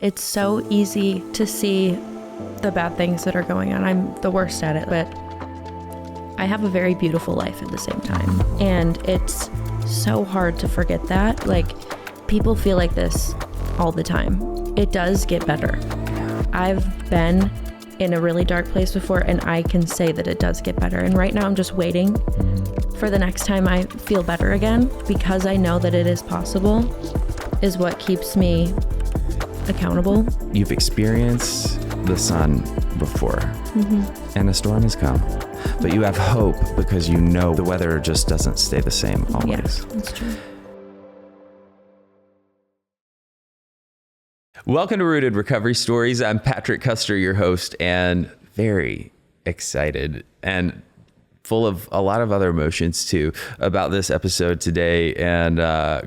It's so easy to see the bad things that are going on. I'm the worst at it, but I have a very beautiful life at the same time. And it's so hard to forget that. Like, people feel like this all the time. It does get better. I've been in a really dark place before, and I can say that it does get better. And right now I'm just waiting for the next time I feel better again, because I know that it is possible, is what keeps me accountable. You've experienced the sun before, and a storm has come, but you have hope because you know the weather just doesn't stay the same always. Yeah, that's true. Welcome to Rooted Recovery Stories. I'm Patrick Custer, your host, and very excited and full of a lot of other emotions too about this episode today, and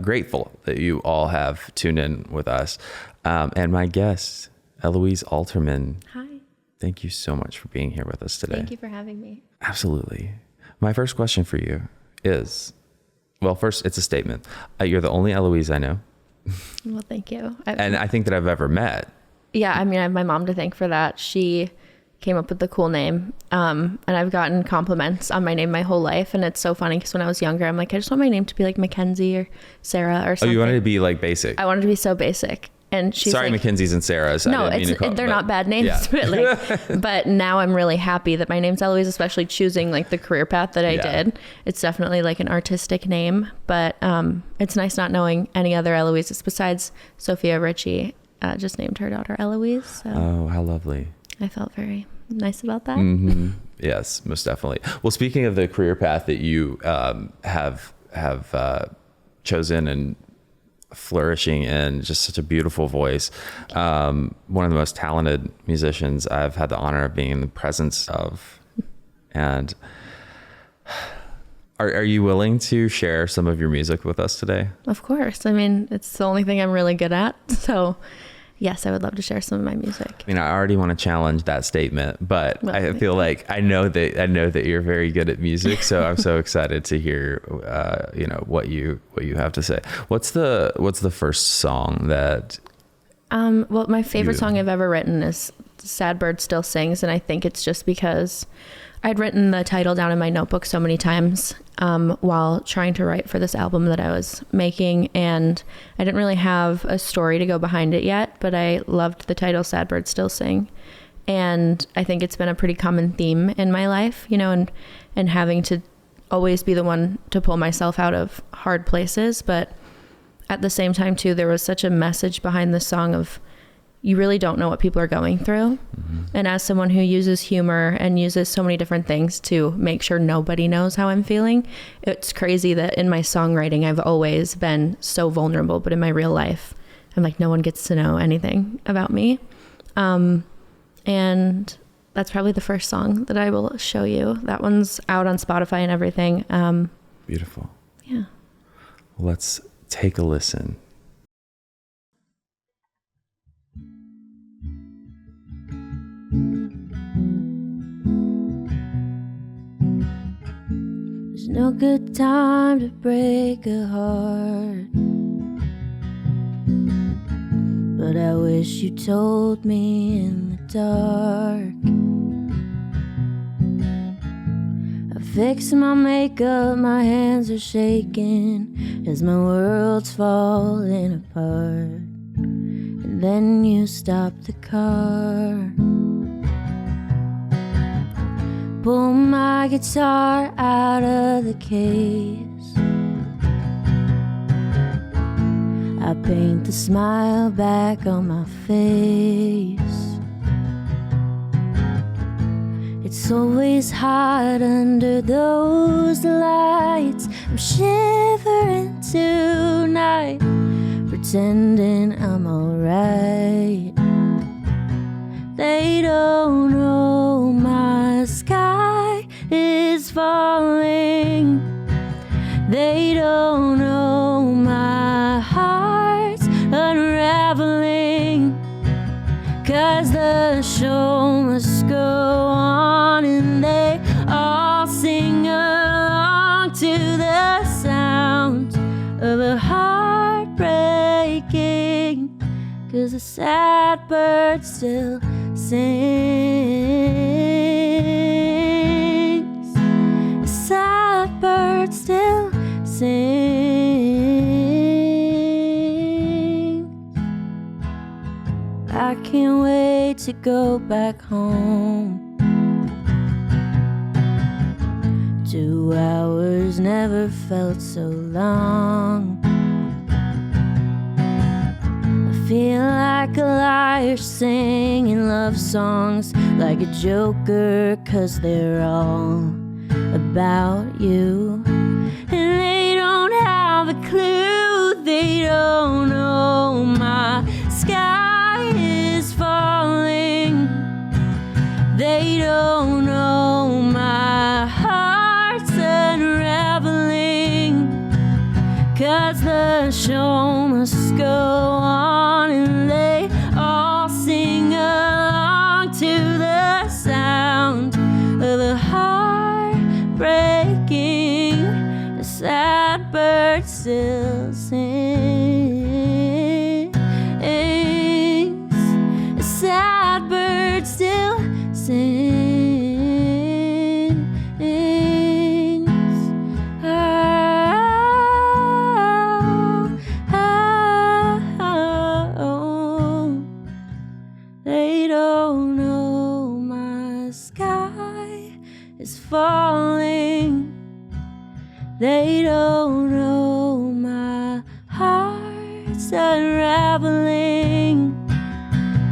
grateful that you all have tuned in with us. And my guest, Eloise Alterman. Hi. Thank you so much for being here with us today. Thank you for having me. Absolutely. My first question for you is, well, first, it's a statement. You're the only Eloise I know. Well, thank you. And I think that I've ever met. Yeah, I mean, I have my mom to thank for that. She came up with the cool name. And I've gotten compliments on my name my whole life. And it's so funny because when I was younger, I'm like, I just want my name to be like Mackenzie or Sarah or something. Oh, you wanted to be like basic? I wanted to be so basic. And she's sorry, like, Mackenzies and Sarahs. No, they're not bad names. Yeah. But now I'm really happy that my name's Eloise, especially choosing like the career path that I did. It's definitely like an artistic name, but it's nice not knowing any other Eloises besides Sophia Richie. Just named her daughter Eloise. So oh, how lovely. I felt very nice about that. Mm-hmm. Yes, most definitely. Well, speaking of the career path that you have chosen and flourishing in, just such a beautiful voice, one of the most talented musicians I've had the honor of being in the presence of. And are you willing to share some of your music with us today? Of course. I mean, it's the only thing I'm really good at. So yes, I would love to share some of my music. I mean, I already want to challenge that statement, but well, I feel like I know that you're very good at music, so I'm so excited to hear, what you have to say. What's the first song that? Well, my favorite song I've ever written is "Sad Bird Still Sings," and I think it's just because I'd written the title down in my notebook so many times while trying to write for this album that I was making, and I didn't really have a story to go behind it yet, but I loved the title "Sad Bird Still Sing," and I think it's been a pretty common theme in my life, and having to always be the one to pull myself out of hard places, but at the same time too, there was such a message behind the song of you really don't know what people are going through. Mm-hmm. And as someone who uses humor and uses so many different things to make sure nobody knows how I'm feeling, it's crazy that in my songwriting, I've always been so vulnerable, but in my real life, I'm like, no one gets to know anything about me. And that's probably the first song that I will show you. That one's out on Spotify and everything. Beautiful. Yeah. Let's take a listen. There's no good time to break a heart, but I wish you told me in the dark. I fix my makeup, my hands are shaking as my world's falling apart. And then you stop the car, pull my guitar out of the case. I paint the smile back on my face. It's always hot under those lights. I'm shivering tonight, pretending I'm alright. They don't know my sky is falling. They don't know my heart's unraveling. 'Cause the show must go on, and they all sing along to the sound of a heart breaking. 'Cause 'cause a sad bird still sings. A sad bird still sings. I can't wait to go back home. 2 hours never felt so long. I feel like a liar singing love songs like a joker, 'cause they're all about you. And they don't have a clue, they don't know my sky is falling. They don't know my heart's unraveling. 'Cause the show must go on, and they all sing along to the sound of a heart breaking. A sad bird still sings. A sad bird still sings. They don't know my sky is falling. They don't know my heart's unraveling.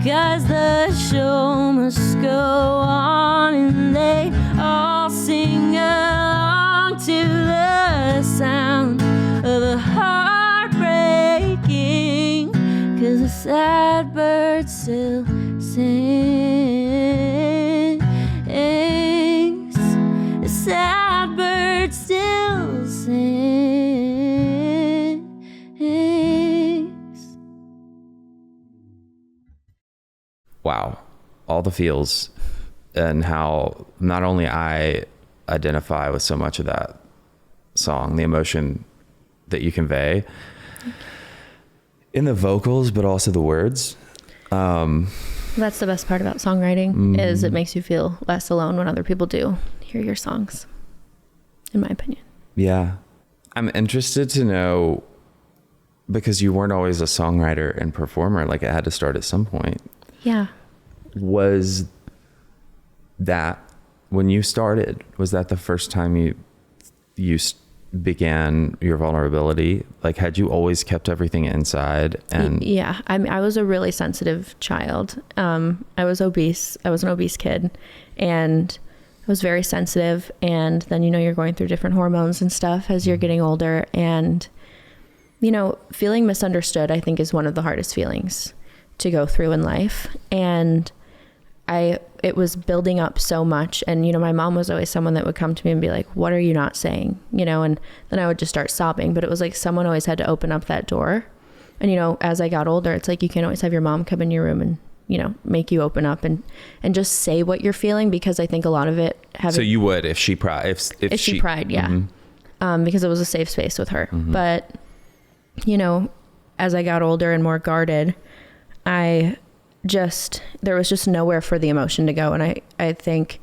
'Cause the show must go on, and they all sing along to the sound of a heart breaking. 'Cause a sad bird still sings. A sad bird still sings. Wow. All the feels, and how not only I identify with so much of that song, the emotion that you convey in the vocals, but also the words. That's the best part about songwriting, is it makes you feel less alone when other people do hear your songs, in my opinion. Yeah. I'm interested to know, because you weren't always a songwriter and performer, like it had to start at some point. Yeah. Was that, when you started, was that the first time you began your vulnerability? Like, had you always kept everything inside? And yeah, I was a really sensitive child. I was obese. I was an obese kid, and I was very sensitive. And then, you're going through different hormones and stuff as you're getting older, and, feeling misunderstood, I think, is one of the hardest feelings to go through in life. And it was building up so much. And, my mom was always someone that would come to me and be like, what are you not saying? And then I would just start sobbing. But it was like someone always had to open up that door. And, as I got older, it's like you can't always have your mom come in your room and, make you open up and just say what you're feeling, because I think a lot of it so you would, if she pried, if she pried, yeah. Mm-hmm. Because it was a safe space with her. Mm-hmm. But, as I got older and more guarded, there was just nowhere for the emotion to go. And I think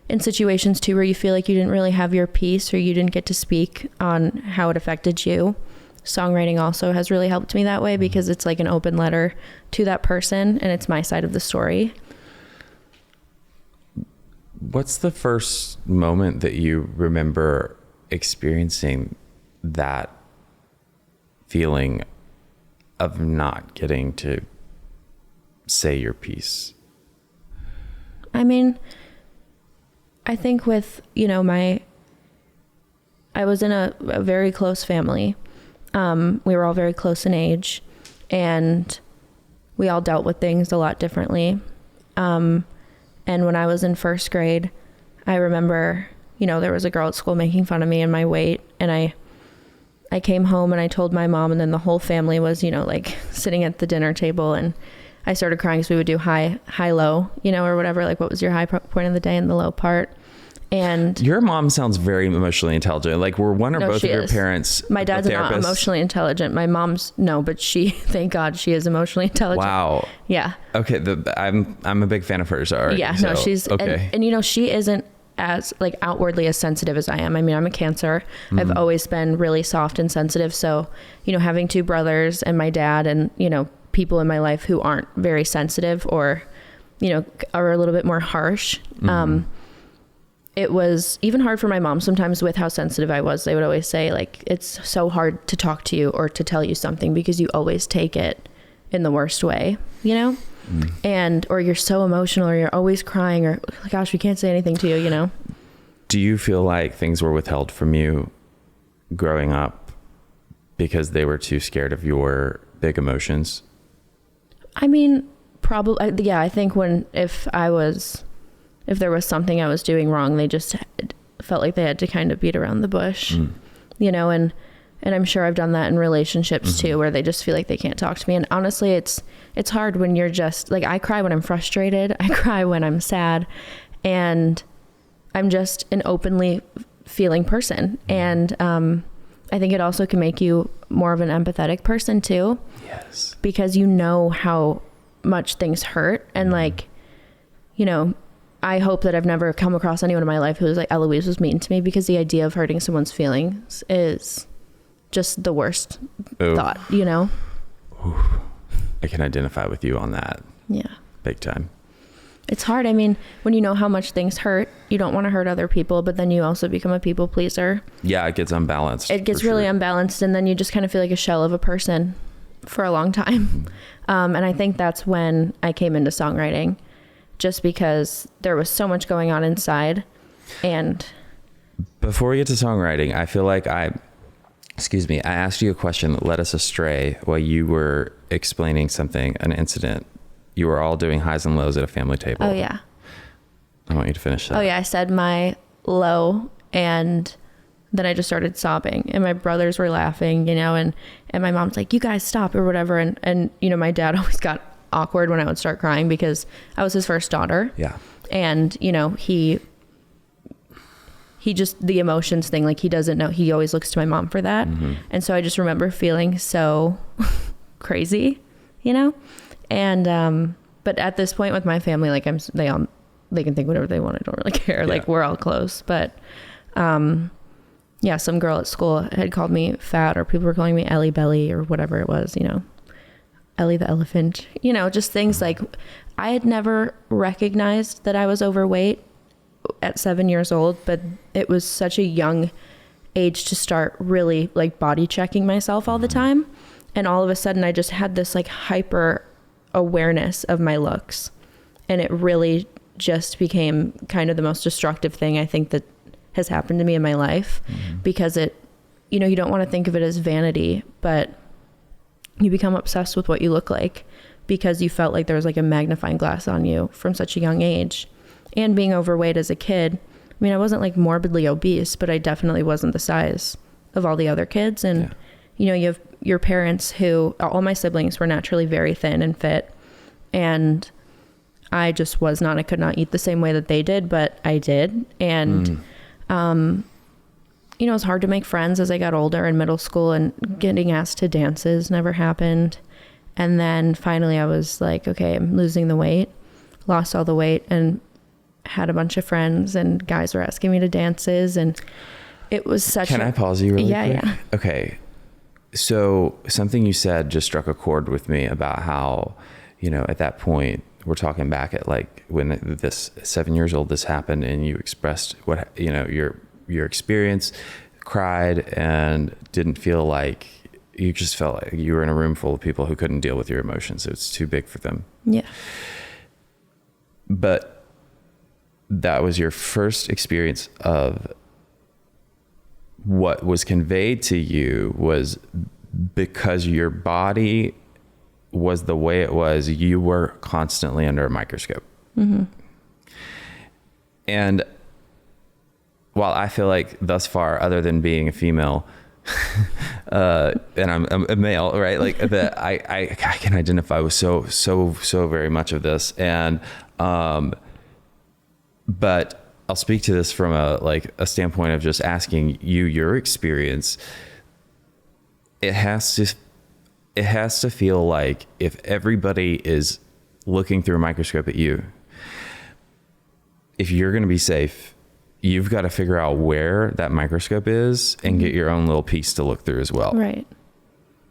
in situations too, where you feel like you didn't really have your piece, or you didn't get to speak on how it affected you, songwriting also has really helped me that way, because it's like an open letter to that person, and it's my side of the story. What's the first moment that you remember experiencing that feeling of not getting to say your piece? I mean, I think with, I was in a very close family. We were all very close in age, and we all dealt with things a lot differently. And when I was in first grade, I remember, there was a girl at school making fun of me and my weight, and I came home and I told my mom, and then the whole family was, like sitting at the dinner table, and I started crying, because we would do high, low, or whatever, like what was your high point of the day and the low part. And your mom sounds very emotionally intelligent. Like, were one or both of your parents My dad's not emotionally intelligent. My mom's no, but she, thank God, she is emotionally intelligent. Wow. Yeah. Okay. I'm a big fan of hers already. Yeah. No, she's okay. And you know, she isn't as like outwardly as sensitive as I am. I mean, I'm a Cancer. I've always been really soft and sensitive. So, you know, having two brothers and my dad and, you know, people in my life who aren't very sensitive or, you know, are a little bit more harsh. It was even hard for my mom sometimes with how sensitive I was. They would always say, like, it's so hard to talk to you or to tell you something because you always take it in the worst way, you know? And, or you're so emotional or you're always crying or, gosh, we can't say anything to you, you know? Do you feel like things were withheld from you growing up because they were too scared of your big emotions? I mean, probably, yeah, I think if there was something I was doing wrong, they just felt like they had to kind of beat around the bush, you know, and I'm sure I've done that in relationships too, where they just feel like they can't talk to me. And honestly, it's hard when you're just like, I cry when I'm frustrated. I cry when I'm sad, and I'm just an openly feeling person. And, I think it also can make you more of an empathetic person too. Yes. Because you know how much things hurt. And like, you know, I hope that I've never come across anyone in my life who was like, Eloise was mean to me, because the idea of hurting someone's feelings is just the worst thought, you know? Ooh. I can identify with you on that. Yeah. Big time. It's hard. I mean, when you know how much things hurt, you don't want to hurt other people, but then you also become a people pleaser. Yeah, it gets unbalanced. It gets really unbalanced, and then you just kind of feel like a shell of a person for a long time. And I think that's when I came into songwriting, just because there was so much going on inside. And before we get to songwriting, I feel like I asked you a question that led us astray while you were explaining something, an incident. You were all doing highs and lows at a family table. Oh yeah. I want you to finish that. Oh yeah. I said my low, and then I just started sobbing, and my brothers were laughing, you know, and my mom's like, you guys stop or whatever. And, you know, my dad always got awkward when I would start crying because I was his first daughter. Yeah. And, you know, he just, the emotions thing, like he doesn't know, he always looks to my mom for that. And so I just remember feeling so crazy, you know? And, but at this point with my family, like they can think whatever they want. I don't really care. Yeah. Like we're all close, but, yeah, some girl at school had called me fat, or people were calling me Ellie Belly or whatever it was, you know, Ellie the elephant, you know, just things like I had never recognized that I was overweight at 7 years old, but it was such a young age to start really like body checking myself all the time. And all of a sudden I just had this like hyper awareness of my looks, and it really just became kind of the most destructive thing I think that has happened to me in my life, because it, you know, you don't want to think of it as vanity, but you become obsessed with what you look like because you felt like there was like a magnifying glass on you from such a young age. And being overweight as a kid, I mean, I wasn't like morbidly obese, but I definitely wasn't the size of all the other kids. And, you know, you have your parents who, all my siblings were naturally very thin and fit. And I just was not, I could not eat the same way that they did, but I did. And, you know, it was hard to make friends as I got older in middle school, and getting asked to dances never happened. And then finally I was like, okay, I'm losing the weight, lost all the weight, and had a bunch of friends, and guys were asking me to dances, and it was such Can I pause you really quick? Yeah. Okay. So something you said just struck a chord with me about how, you know, at that point, we're talking back at like when this 7 years old, this happened, and you expressed what, you know, your experience, cried, and didn't feel like, you just felt like you were in a room full of people who couldn't deal with your emotions. It was too big for them. Yeah. But that was your first experience of what was conveyed to you was because your body was the way it was, you were constantly under a microscope. And while I feel like thus far, other than being a female, and I'm a male, right? Like that I can identify with so very much of this. And, but I'll speak to this from a standpoint of just asking you your experience. It has to feel like if everybody is looking through a microscope at you, if you're going to be safe, you've got to figure out where that microscope is and get your own little piece to look through as well. Right.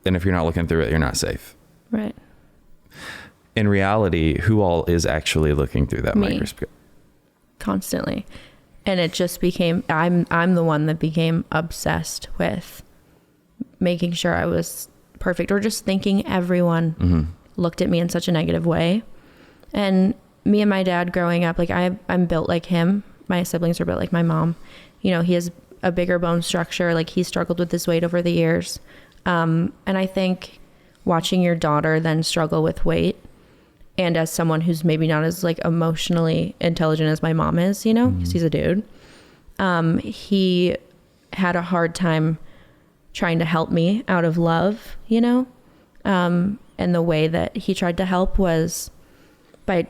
And if you're not looking through it, you're not safe. Right. In reality, who all is actually looking through that microscope? Constantly. And it just became, I'm the one that became obsessed with making sure I was perfect, or just thinking everyone looked at me in such a negative way. And me and my dad growing up, like I'm built like him. My siblings are built like my mom. You know, he has a bigger bone structure. Like, he struggled with his weight over the years. And I think watching your daughter then struggle with weight, and as someone who's maybe not as like emotionally intelligent as my mom is, you know, because he's a dude, he had a hard time trying to help me out of love, you know? And the way that he tried to help was by,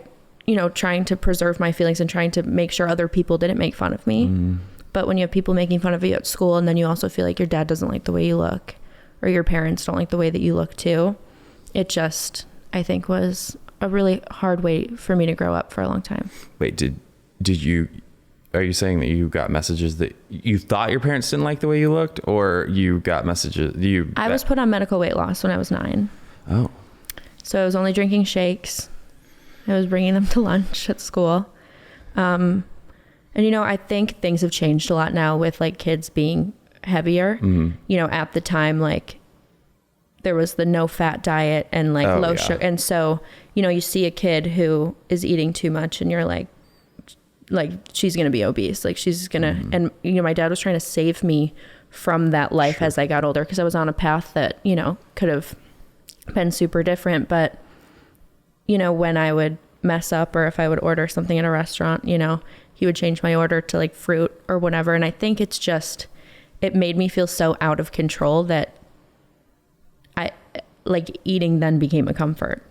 you know, trying to preserve my feelings and trying to make sure other people didn't make fun of me. But when you have people making fun of you at school, and then you also feel like your dad doesn't like the way you look, or your parents don't like the way that you look too, it just, I think, was a really hard way for me to grow up for a long time. Wait, are you saying that you got messages that you thought your parents didn't like the way you looked, or you got messages I was put on medical weight loss when I was 9. Oh. So I was only drinking shakes. I was bringing them to lunch at school. And, you know, I think things have changed a lot now with like kids being heavier. You know, at the time, like, there was the no fat diet and like low sugar. And so, you know, you see a kid who is eating too much and you're like she's going to be obese. Like, she's going to, and, you know, my dad was trying to save me from that life as I got older, because I was on a path that, you know, could have been super different. But, you know, when I would mess up, or if I would order something at a restaurant, you know, he would change my order to like fruit or whatever. And I think it's just, it made me feel so out of control that like eating then became a comfort.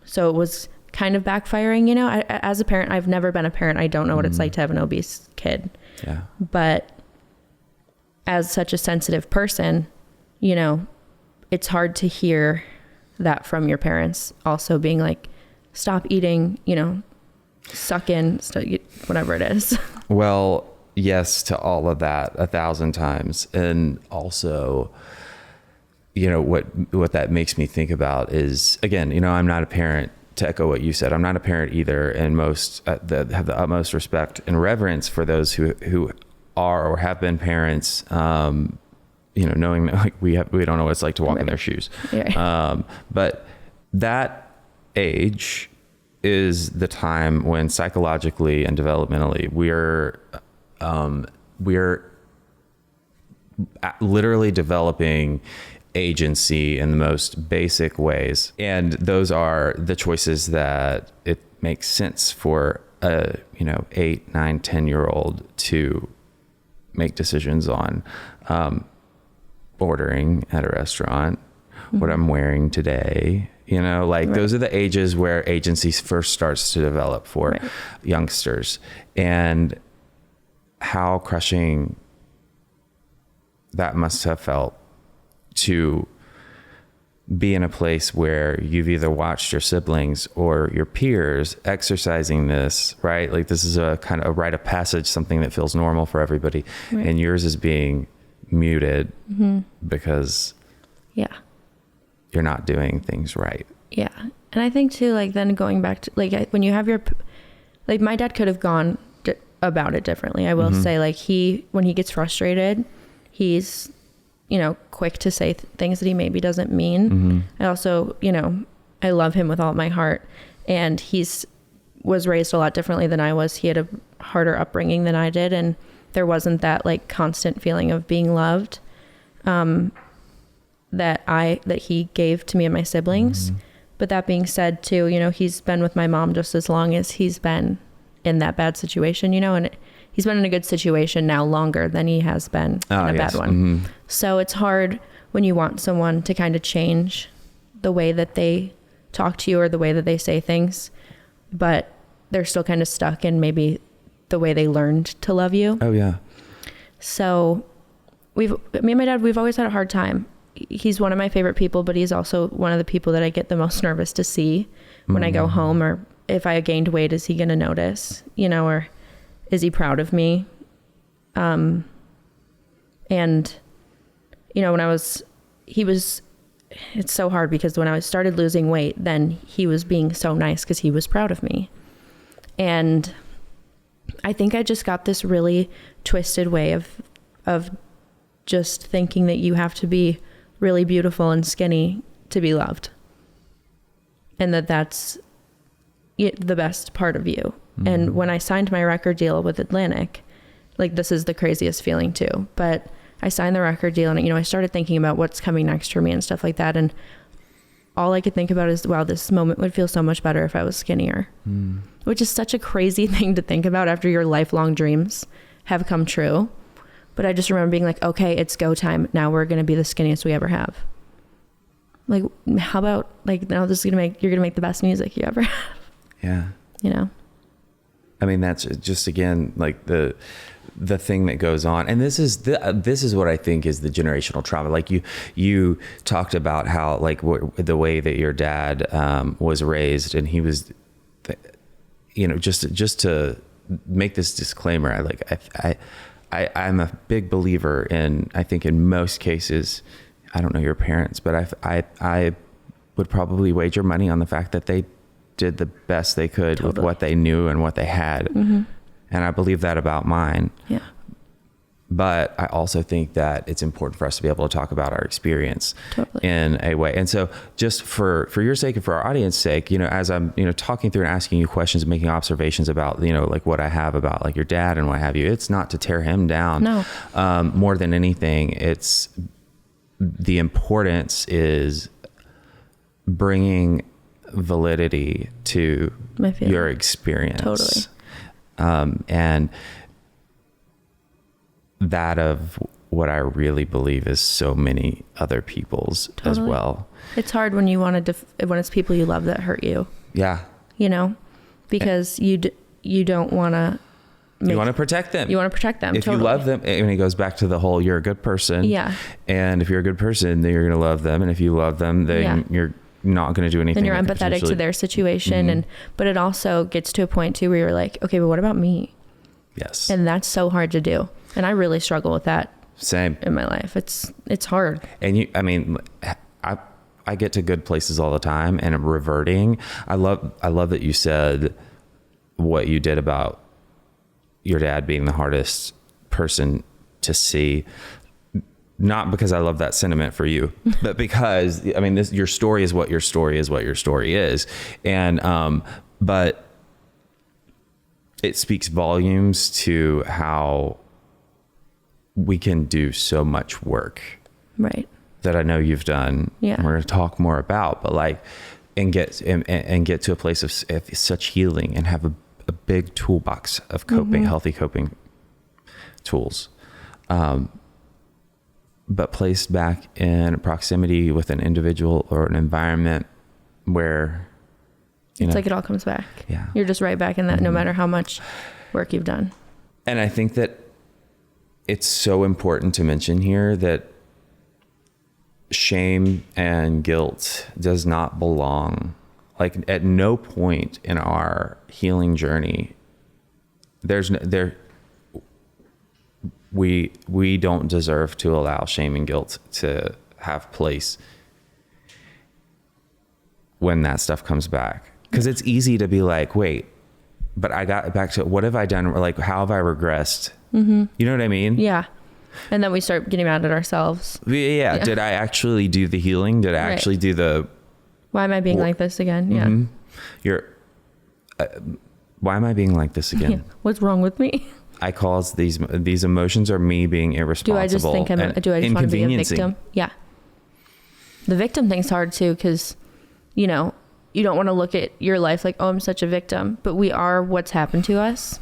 So it was kind of backfiring, you know. As a parent, I've never been a parent. I don't know what it's like to have an obese kid. Yeah. But as such a sensitive person, you know, it's hard to hear that from your parents also being like, stop eating, you know, suck in, whatever it is. Well, yes to all of that 1,000 times. And also, you know, what that makes me think about is, again, you know, I'm not a parent. To echo what you said, I'm not a parent either, and most have the utmost respect and reverence for those who are or have been parents. You know, knowing that, like, we don't know what it's like to walk in their shoes. Yeah. But that age is the time when psychologically and developmentally we're literally developing agency in the most basic ways. And those are the choices that it makes sense for a, you know, 8, 9, 10-year-old to make decisions on. Ordering at a restaurant, what I'm wearing today, you know, like those are the ages where agency first starts to develop for youngsters, and how crushing that must have felt to be in a place where you've either watched your siblings or your peers exercising this, right? Like, this is a kind of a rite of passage, something that feels normal for everybody. And yours is being muted because you're not doing things right. Yeah. And I think too, like, then going back to like, when you have your, like, my dad could have gone about it differently. I will say, like, when he gets frustrated, he's, you know, quick to say things that he maybe doesn't mean. I also, you know, I love him with all my heart, and was raised a lot differently than I was. He had a harder upbringing than I did, and there wasn't that like constant feeling of being loved that he gave to me and my siblings. But that being said too, you know, he's been with my mom just as long as he's been in that bad situation, you know, and he's been in a good situation now longer than he has been in a bad one. So it's hard when you want someone to kind of change the way that they talk to you or the way that they say things, but they're still kind of stuck in maybe the way they learned to love you. Oh yeah. So me and my dad, we've always had a hard time. He's one of my favorite people, but he's also one of the people that I get the most nervous to see when I go home, or if I gained weight, is he going to notice, you know, or is he proud of me? And you know, it's so hard because when I started losing weight, then he was being so nice because he was proud of me. And I think I just got this really twisted way of just thinking that you have to be really beautiful and skinny to be loved. And that's the best part of you. Mm-hmm. And when I signed my record deal with Atlantic, like, this is the craziest feeling too, but I signed the record deal and, you know, I started thinking about what's coming next for me and stuff like that. And all I could think about is, wow, this moment would feel so much better if I was skinnier, which is such a crazy thing to think about after your lifelong dreams have come true. But I just remember being like, okay, it's go time. Now we're going to be the skinniest we ever have. Like, how about, like, now you're going to make the best music you ever have. Yeah. You know? I mean, that's just, again, like the thing that goes on. And this is what I think is the generational trauma. Like you talked about how, like, the way that your dad was raised, and he was, you know, just to make this disclaimer, I'm a big believer in, I think in most cases, I don't know your parents, but I would probably wager money on the fact that they did the best they could with what they knew and what they had. Mm-hmm. And I believe that about mine. Yeah. But I also think that it's important for us to be able to talk about our experience in a way. And so just for your sake and for our audience sake, you know, as I'm, you know, talking through and asking you questions, making observations about, you know, like what I have about, like, your dad and what have you, it's not to tear him down. No. More than anything, it's the importance is bringing validity to your experience. Totally. And that of what I really believe is so many other people's as well. It's hard when you want to, when it's people you love that hurt you. Yeah. You know, because you don't want to. You want to protect them. You want to protect them. If you love them, and it goes back to the whole, you're a good person. Yeah. And if you're a good person, then you're going to love them. And if you love them, then you're not going to do anything. Then you're empathetic to their situation. But it also gets to a point too where you're like, okay, but what about me? Yes. And that's so hard to do. And I really struggle with that. Same. In my life. It's hard. And I get to good places all the time, and reverting. I love that you said what you did about your dad being the hardest person to see. Not because I love that sentiment for you, but because, I mean, your story is what your story is, what your story is. And, but it speaks volumes to how we can do so much work. Right. That I know you've done. Yeah. And we're going to talk more about, but like, and get to a place of such healing and have a big toolbox of coping, healthy coping tools. But placed back in proximity with an individual or an environment where it's like it all comes back. Yeah. You're just right back in that, no matter how much work you've done. And I think that it's so important to mention here that shame and guilt does not belong. Like, at no point in our healing journey, we don't deserve to allow shame and guilt to have place when that stuff comes back. Because it's easy to be like, wait, but I got back to, what have I done? Or like, how have I regressed? You know what I mean? Yeah. And then we start getting mad at ourselves. Yeah. Did I actually do the healing? Did I actually do the... Why am I being like this again? Yeah. Why am I being like this again? Yeah. What's wrong with me? I call these emotions are me being irresponsible. Do I just think want to be a victim? Yeah. The victim thing's hard too, because, you know, you don't want to look at your life like, oh, I'm such a victim, but we are what's happened to us,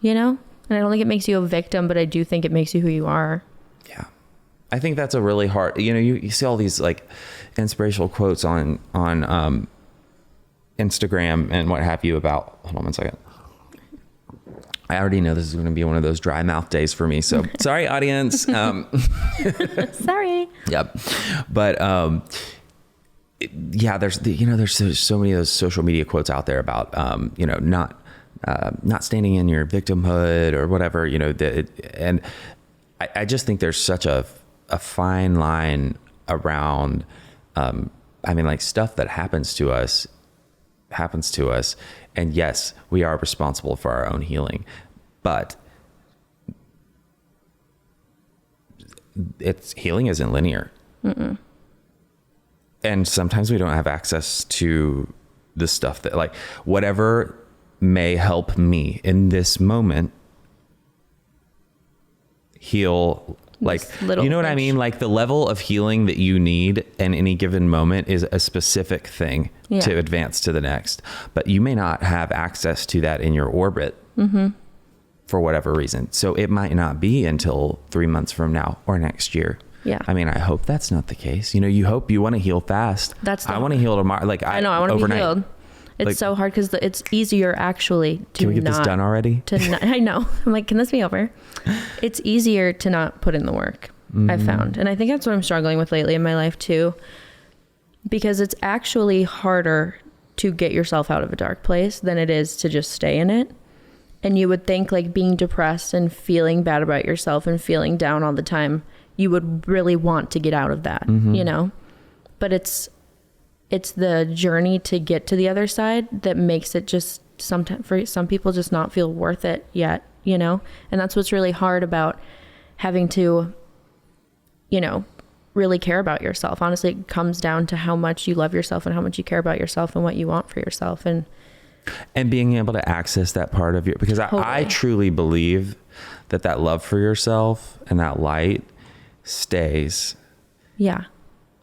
you know? And I don't think it makes you a victim, but I do think it makes you who you are. Yeah. I think that's a really hard, you know, you see all these like inspirational quotes on Instagram and what have you about, hold on one second. I already know this is going to be one of those dry mouth days for me. So sorry, audience. Sorry. Yep. But, yeah, there's so many of those social media quotes out there about, not standing in your victimhood or whatever, and I just think there's such a fine line around, stuff that happens to us. And yes, we are responsible for our own healing, but healing isn't linear. Mm-mm. And sometimes we don't have access to the stuff that, like, whatever may help me in this moment heal. Like, you know what I mean? Like, the level of healing that you need in any given moment is a specific thing to advance to the next, but you may not have access to that in your orbit for whatever reason. So it might not be until 3 months from now or next year. Yeah. I mean, I hope that's not the case. You want to heal fast. I want to heal tomorrow. Like, I know, I want to be healed. It's like, so hard because it's easier actually to. Can we get this done already? I know. I'm like, can this be over? It's easier to not put in the work. I've found, and I think that's what I'm struggling with lately in my life too, because it's actually harder to get yourself out of a dark place than it is to just stay in it. And you would think, like, being depressed and feeling bad about yourself and feeling down all the time, you would really want to get out of that, but it's the journey to get to the other side that makes it just sometimes for some people just not feel worth it yet, and that's what's really hard about having to, really care about yourself. Honestly, it comes down to how much you love yourself and how much you care about yourself and what you want for yourself, and being able to access that part of you, because I truly believe that love for yourself and that light stays. Yeah.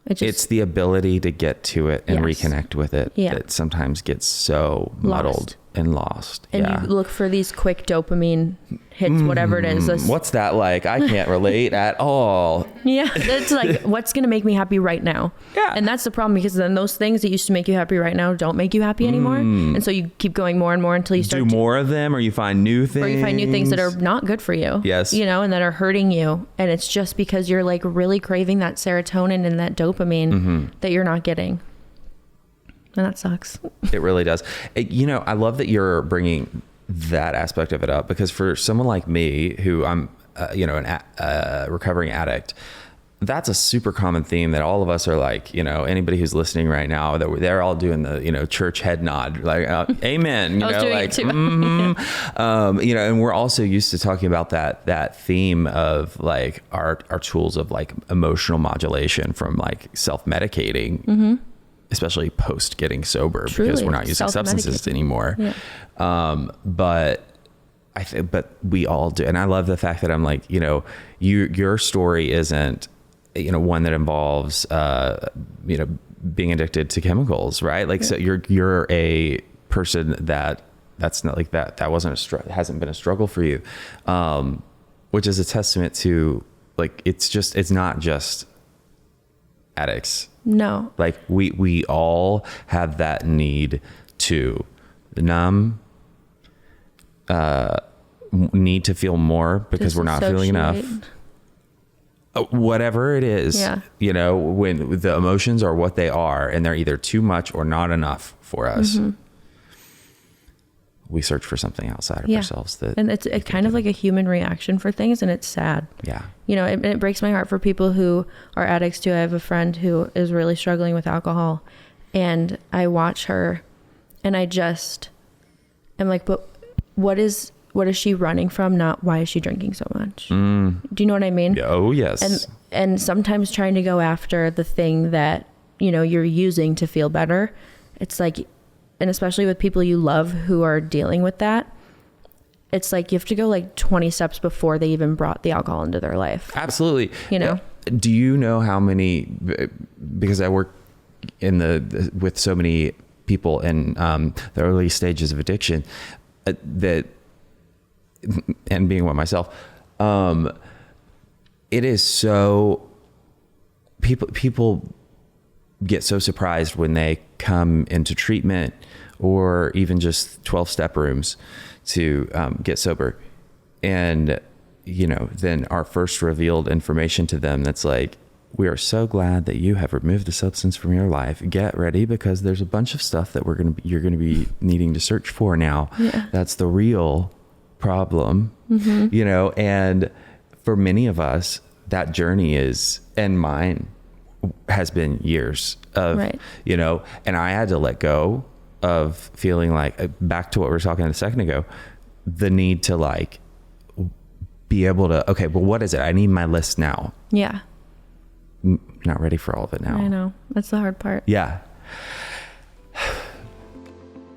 It's the ability to get to it and reconnect with it that sometimes gets so muddled and lost. And you look for these quick dopamine hits, whatever it is. What's that like? I can't relate at all. Yeah. It's like, what's going to make me happy right now? Yeah. And that's the problem, because then those things that used to make you happy right now don't make you happy anymore. And so you keep going more and more until you start do more of them, or you find new things. Or you find new things that are not good for you. Yes. And that are hurting you. And it's just because you're, like, really craving that serotonin and that dopamine that you're not getting. And that sucks. It really does. I love that you're bringing that aspect of it up, because for someone like me, who I'm, a recovering addict, that's a super common theme that all of us are like, anybody who's listening right now, that they're all doing the, church head nod, like, amen, I was doing like, it too. and we're also used to talking about that theme of, like, our tools of, like, emotional modulation from, like, self-medicating, especially post getting sober. Truly, because we're not using substances anymore. Yeah. But we all do. And I love the fact that I'm like, your story isn't, one that involves, being addicted to chemicals, right? Like, so you're a person that's not like that. That hasn't been a struggle for you. Which is a testament to, like, it's not just addicts. No. Like, we all have that need to numb, need to feel more because we're not feeling enough. Whatever it is, when the emotions are what they are and they're either too much or not enough for us, we search for something outside of ourselves. And it's kind of like a human reaction for things, and it's sad. Yeah. It breaks my heart for people who are addicts too. I have a friend who is really struggling with alcohol, and I watch her and I just am like, but what is she running from? Not why is she drinking so much? Do you know what I mean? Oh, yes. And sometimes trying to go after the thing that, you're using to feel better. It's like, and especially with people you love who are dealing with that, it's like you have to go like 20 steps before they even brought the alcohol into their life. Absolutely. Do you know how many, because I work with so many people in the early stages of addiction, and being one myself, it is so, people get so surprised when they come into treatment or even just 12-step rooms to get sober. And, then our first revealed information to them that's like, we are so glad that you have removed the substance from your life. Get ready, because there's a bunch of stuff that you're going to be needing to search for now. Yeah. That's the real problem, and for many of us, that journey is, and mine has been years of, right. And I had to let go of feeling like, back to what we were talking a second ago, the need to like be able to, okay, well, what is it? I need my list now. Yeah. Not ready for all of it now. I know. That's the hard part. Yeah.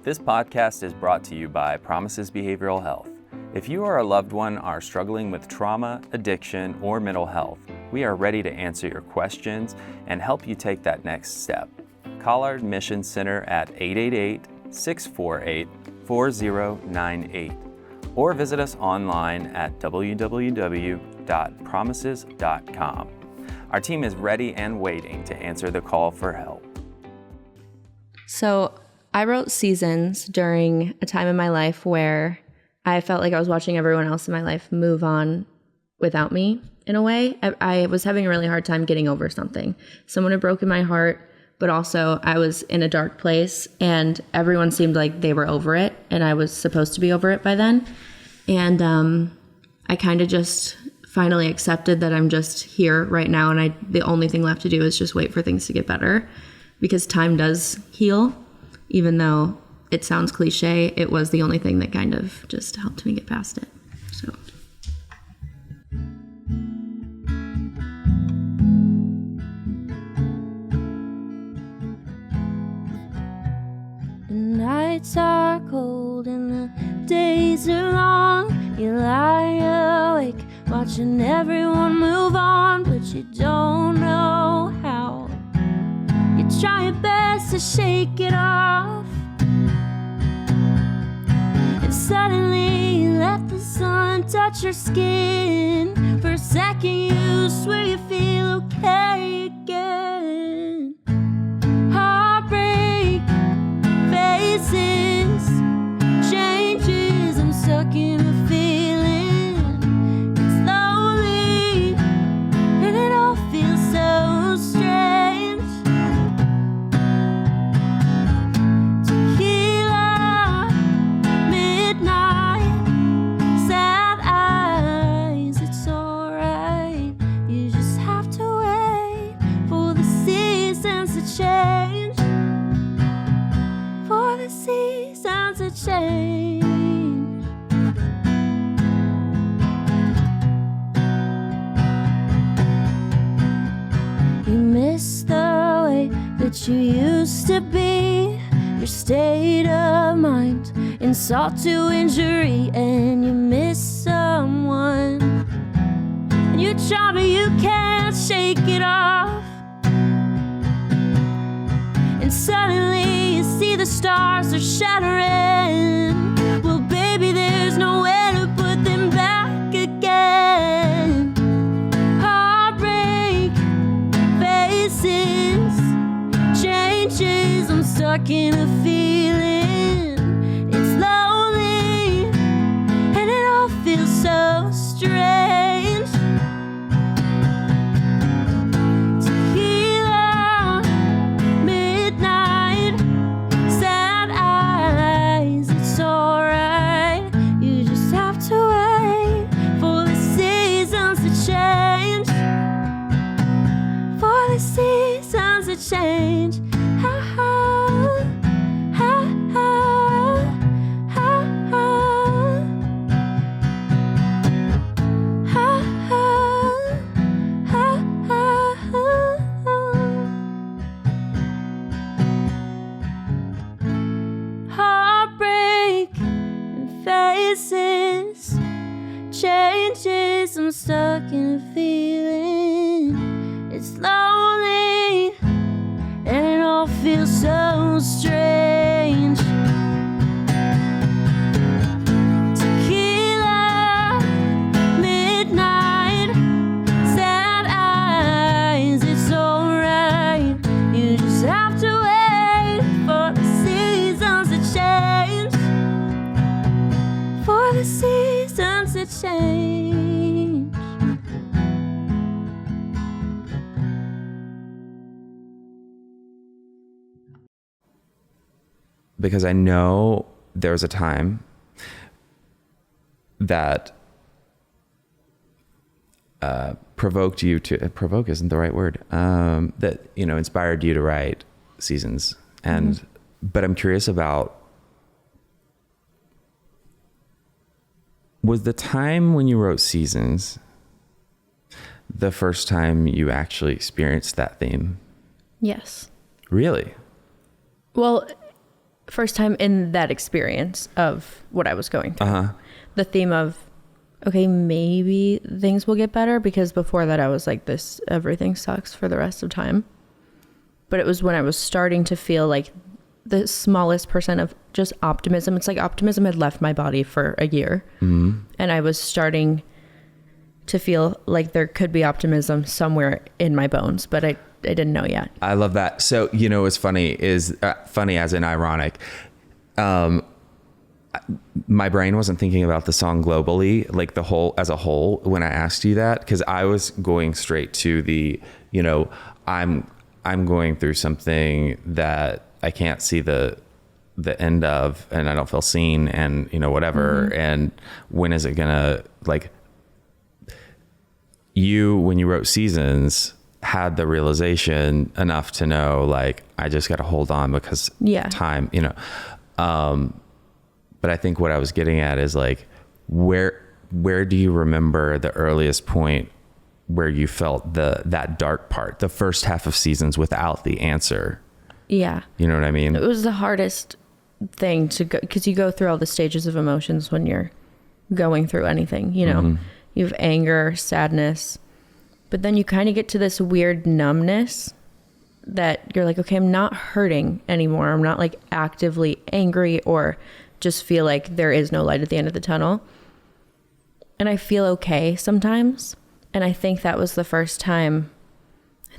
This podcast is brought to you by Promises Behavioral Health. If you or a loved one are struggling with trauma, addiction, or mental health, we are ready to answer your questions and help you take that next step. Call our admissions center at 888-648-4098 or visit us online at www.promises.com. Our team is ready and waiting to answer the call for help. So I wrote Seasons during a time in my life where I felt like I was watching everyone else in my life move on without me, in a way. I was having a really hard time getting over something. Someone had broken my heart, but also I was in a dark place and everyone seemed like they were over it and I was supposed to be over it by then. And I kind of just finally accepted that I'm just here right now, and the only thing left to do is just wait for things to get better, because time does heal. Even though it sounds cliche, it was the only thing that kind of just helped me get past it. So. The nights are cold and the days are long. You lie awake watching everyone move on, but you don't know how. You try your best to shake it off, and suddenly you let the sun touch your skin. For a second you swear you feel okay again. Heartbreak faces, changes, I'm stuck in a feeling. It's lonely and it all feels so strange. Tequila, midnight, sad eyes, it's alright. You just have to wait for the seasons to change. For the seasons to change. You miss the way that you used to be, your state of mind, insult to injury, and you miss someone. And you try but you can't shake it off. And suddenly you see the stars are shattering. Well, baby, there's no way to put them back again. Heartbreak faces, changes, I'm stuck in a feeling. It's lonely and it all feels so strange. Tequila, midnight, sad eyes, it's alright. You just have to wait for the seasons to change. For the seasons to change. Ha ha, ha ha, ha ha, ha ha, ha ha. Heartbreak and faces, changes, I'm stuck in a feeling. It's lonely and it all feels so strange. Tequila, midnight, sad eyes, it's alright. You just have to wait for the seasons to change. Because I know there was a time that provoke isn't the right word, that, you know, inspired you to write Seasons. And, but I'm curious about, was the time when you wrote Seasons the first time you actually experienced that theme? Yes. Really? Well, first time in that experience of what I was going through. The theme of, okay, maybe things will get better, because before that I was like, this, everything sucks for the rest of time. But it was when I was starting to feel like the smallest percent of just optimism. It's like optimism had left my body for a year. And I was starting to feel like there could be optimism somewhere in my bones, but I didn't know yet. I love that. So, you know, what's funny is funny as in ironic. My brain wasn't thinking about the song globally, like the whole, as a whole, when I asked you that, because I was going straight to the, you know, I'm going through something that I can't see the end of, and I don't feel seen, and, you know, whatever. And when is it gonna, like, you, when you wrote Seasons, had the realization enough to know, like, I just got to hold on because time, you know. But I think what I was getting at is, like, where do you remember the earliest point where you felt that dark part, the first half of Seasons without the answer? Yeah. You know what I mean? It was the hardest thing to go, because you go through all the stages of emotions when you're going through anything, you know. You have anger, sadness, but then you kind of get to this weird numbness that you're like, okay, I'm not hurting anymore. I'm not like actively angry or just feel like there is no light at the end of the tunnel. And I feel okay sometimes. And I think that was the first time,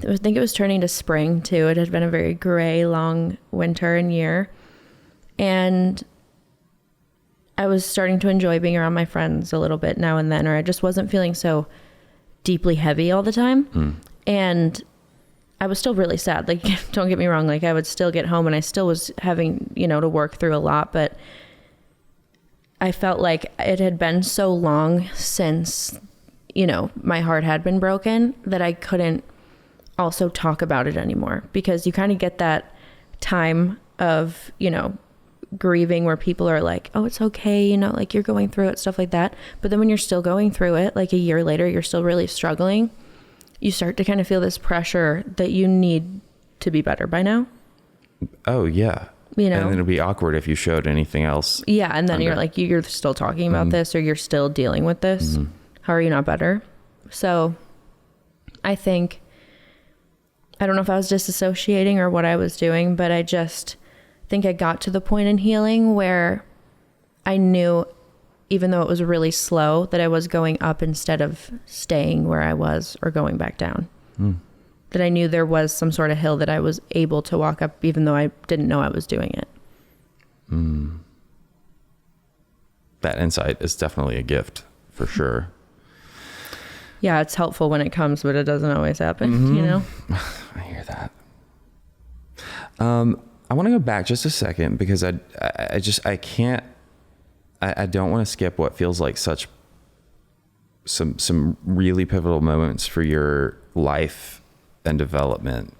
I think it was turning to spring too. It had been a very gray, long winter and year. And I was starting to enjoy being around my friends a little bit now and then, or I just wasn't feeling so deeply heavy all the time. And I was still really sad. Like, don't get me wrong. Like, I would still get home and I still was having, you know, to work through a lot, but I felt like it had been so long since, you know, my heart had been broken that I couldn't also talk about it anymore, because you kind of get that time of, you know, grieving where people are like, oh, it's okay, you know, like, you're going through it, stuff like that. But then when you're still going through it, like a year later, you're still really struggling, you start to kind of feel this pressure that you need to be better by now. Oh yeah. You know, and it'll be awkward if you showed anything else. Yeah. And then you're like, you're still talking about this, or you're still dealing with this. How are you not better? So I think, I don't know if I was disassociating or what I was doing, but I just think I got to the point in healing where I knew, even though it was really slow, that I was going up instead of staying where I was or going back down. That I knew there was some sort of hill that I was able to walk up, even though I didn't know I was doing it. That insight is definitely a gift, for sure. Yeah, it's helpful when it comes, but it doesn't always happen, you know? I hear that. I want to go back just a second, because I don't want to skip what feels like such some really pivotal moments for your life and development.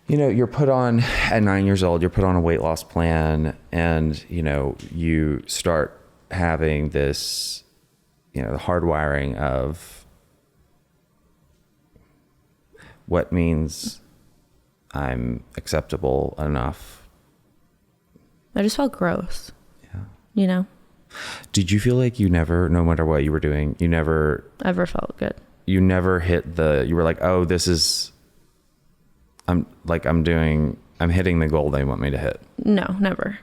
You know, you're put on, at 9 years old, you're put on a weight loss plan, and, you know, you start having this, you know, the hardwiring of what means I'm acceptable enough. I just felt gross. Yeah. You know? Did you feel like you never, no matter what you were doing, you never ever felt good? You never hit you were like, oh, this is, I'm hitting the goal they want me to hit. No, never.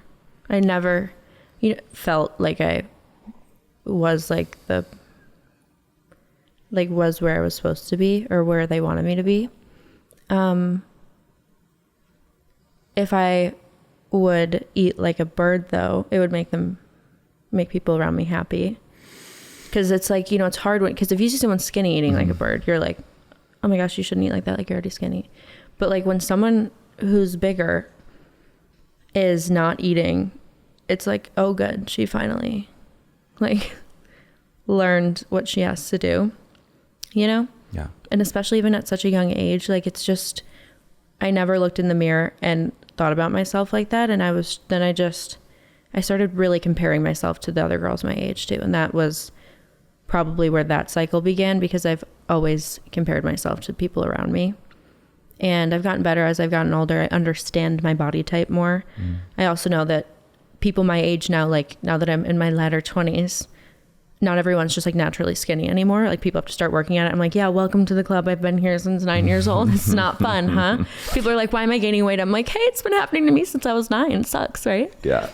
I never, you know, felt like I was was where I was supposed to be, or where they wanted me to be. If I would eat like a bird, though, it would make people around me happy. Cause it's like, you know, it's hard cause if you see someone skinny eating like a bird, you're like, oh my gosh, you shouldn't eat like that. Like you're already skinny. But like when someone who's bigger is not eating, it's like, oh good, she finally like learned what she has to do, you know? Yeah. And especially even at such a young age, like it's just, I never looked in the mirror and thought about myself like that. And I started really comparing myself to the other girls my age too. And that was probably where that cycle began, because I've always compared myself to people around me. And I've gotten better as I've gotten older. I understand my body type more. I also know that people my age now, like now that I'm in my latter 20s, not everyone's just like naturally skinny anymore. Like people have to start working at it. I'm like, yeah, welcome to the club. I've been here since 9 years old. It's not fun, huh? People are like, why am I gaining weight? I'm like, hey, it's been happening to me since I was 9. It sucks, right? Yeah.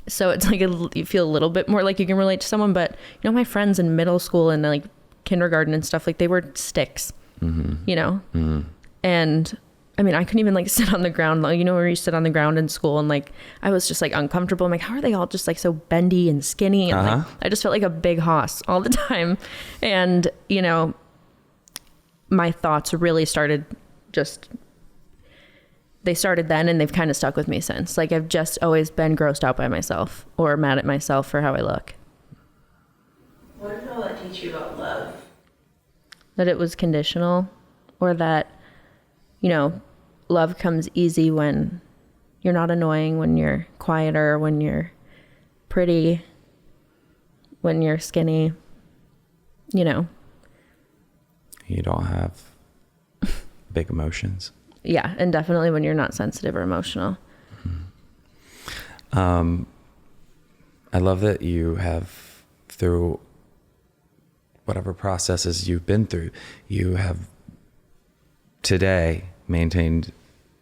So it's like you feel a little bit more like you can relate to someone. But you know, my friends in middle school and like kindergarten and stuff, like they were sticks, you know? And I mean, I couldn't even like sit on the ground. Like, you know, where you sit on the ground in school and like, I was just like uncomfortable. I'm like, how are they all just like so bendy and skinny? And like, I just felt like a big hoss all the time. And, you know, my thoughts really started they started then and they've kind of stuck with me since. Like I've just always been grossed out by myself or mad at myself for how I look. What did all that teach you about love? That it was conditional, or that, you know, love comes easy when you're not annoying, when you're quieter, when you're pretty, when you're skinny, you know. You don't have big emotions. Yeah, and definitely when you're not sensitive or emotional. I love that you have, through whatever processes you've been through, you have today maintained,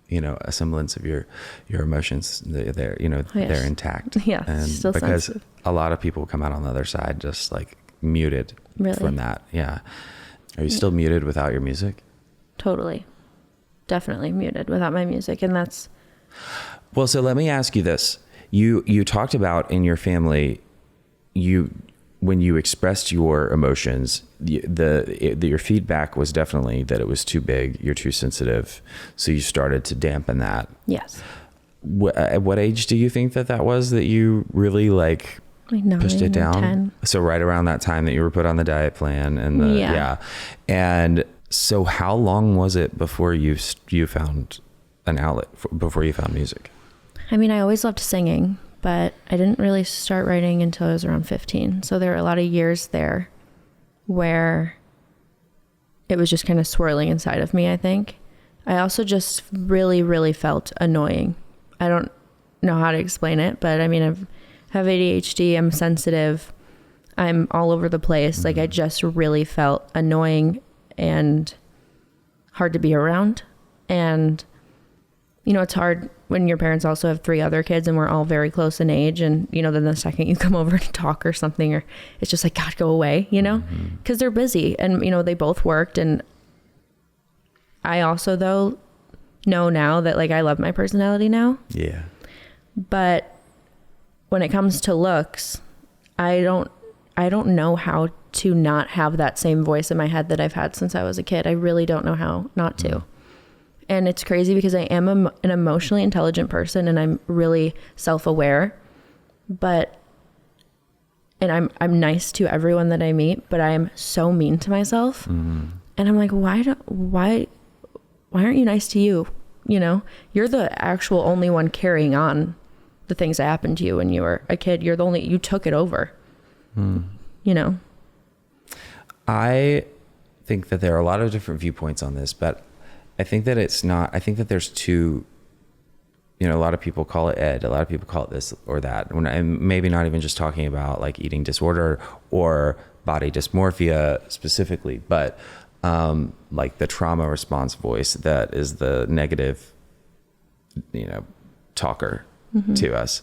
you know, a semblance of your emotions. They're, you know, they're intact. Yeah, and still because sensitive. A lot of people come out on the other side just like muted from that. Yeah. Are you still muted without your music? Totally. Definitely muted without my music. And that's... Well, so let me ask you this. You talked about in your family, when you expressed your emotions, your feedback was definitely that it was too big, you're too sensitive. So you started to dampen that. Yes. At what age do you think that was that you really like 9, pushed it down? 10. So right around that time that you were put on the diet plan and yeah. And so how long was it before you found an outlet, before you found music? I mean, I always loved singing, but I didn't really start writing until I was around 15. So there were a lot of years there where it was just kind of swirling inside of me, I think. I also just really, really felt annoying. I don't know how to explain it, but I mean, I have ADHD, I'm sensitive, I'm all over the place. Like I just really felt annoying and hard to be around. And, you know, it's hard when your parents also have 3 other kids and we're all very close in age. And, you know, then the second you come over to talk or something, or it's just like, God, go away, you know, because they're busy and, you know, they both worked. And I also, though, know now that like I love my personality now. Yeah. But when it comes to looks, I don't know how to not have that same voice in my head that I've had since I was a kid. I really don't know how not to. And it's crazy because I am an emotionally intelligent person and I'm really self-aware, and I'm nice to everyone that I meet, but I am so mean to myself. And I'm like, why aren't you nice to you? You know, you're the actual only one carrying on the things that happened to you when you were a kid. You took it over, you know? I think that there are a lot of different viewpoints on this, but I think that I think that there's 2, you know, a lot of people call it ED, a lot of people call it this or that. When I'm maybe not even just talking about like eating disorder or body dysmorphia specifically, but like the trauma response voice that is the negative, you know, talker to us.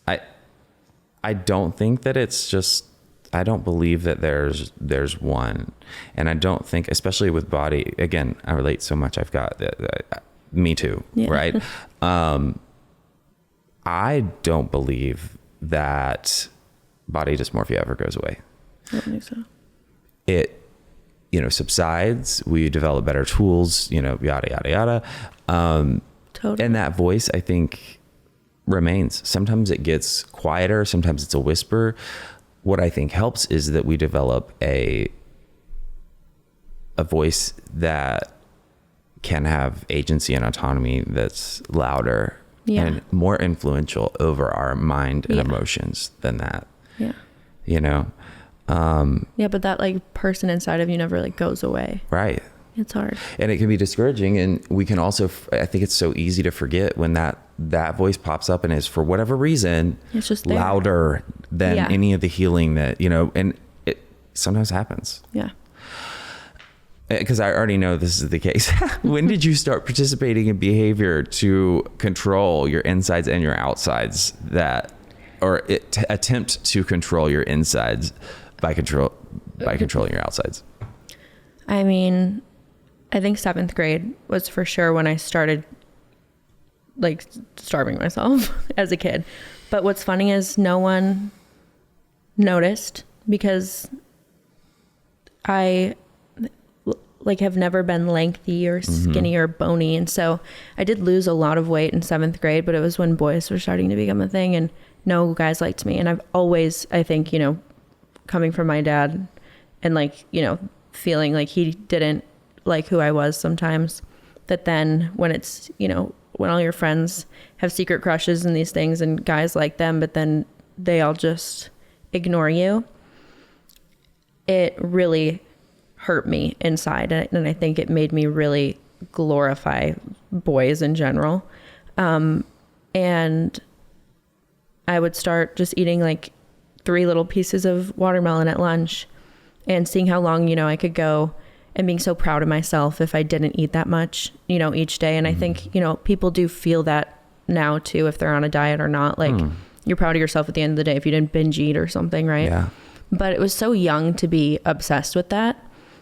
I don't think that it's just, I don't believe that there's one. And I don't think, especially with body, again, I relate so much. I've got me too, right? I don't believe that body dysmorphia ever goes away. I don't think so. It, subsides. We develop better tools, yada, yada, yada. Totally. And that voice, I think, remains. Sometimes it gets quieter. Sometimes it's a whisper. What I think helps is that we develop a voice that can have agency and autonomy that's louder and more influential over our mind and emotions than that. Yeah. But that like person inside of you never like goes away. Right. It's hard. And it can be discouraging. And we can also, I think it's so easy to forget when that voice pops up and is, for whatever reason, it's just there. Louder than any of the healing that, and it sometimes happens. Yeah. Because I already know this is the case. When did you start participating in behavior to control your insides and your outsides attempt to control your insides by controlling your outsides? I mean, I think 7th grade was for sure when I started like starving myself as a kid. But what's funny is no one noticed because I like have never been lengthy or skinny or bony. And so I did lose a lot of weight in 7th grade, but it was when boys were starting to become a thing and no guys liked me. And I've always, I think, coming from my dad and like, feeling like he didn't like who I was sometimes, that then when it's, when all your friends have secret crushes and these things and guys like them, but then they all just ignore you, it really hurt me inside. And I think it made me really glorify boys in general. And I would start just eating like 3 little pieces of watermelon at lunch and seeing how long, I could go and being so proud of myself if I didn't eat that much, each day. And I think, people do feel that now too, if they're on a diet or not, like you're proud of yourself at the end of the day if you didn't binge eat or something. Right. Yeah. But it was so young to be obsessed with that.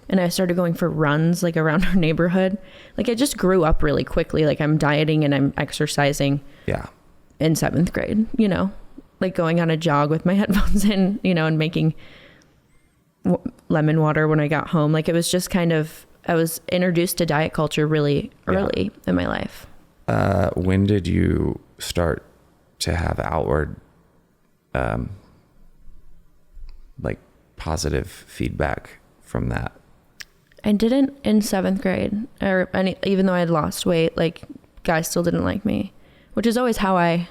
And I started going for runs like around our neighborhood. Like I just grew up really quickly. Like I'm dieting and I'm exercising. Yeah. In 7th grade, like going on a jog with my headphones in, and making lemon water when I got home. Like it was just kind of, I was introduced to diet culture really early in my life. When did you start to have outward, like positive feedback from that? I didn't in 7th grade even though I had lost weight, like guys still didn't like me, which is always how I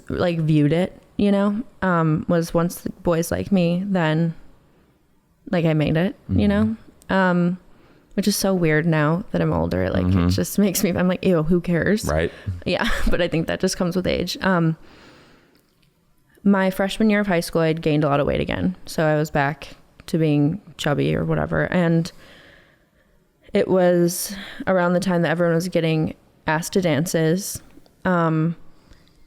like viewed it, was once the boys like me, then like I made it, which is so weird now that I'm older. Like it just makes me, I'm like, ew, who cares? Right. Yeah. But I think that just comes with age. My freshman year of high school, I'd gained a lot of weight again. So I was back to being chubby or whatever. And it was around the time that everyone was getting asked to dances.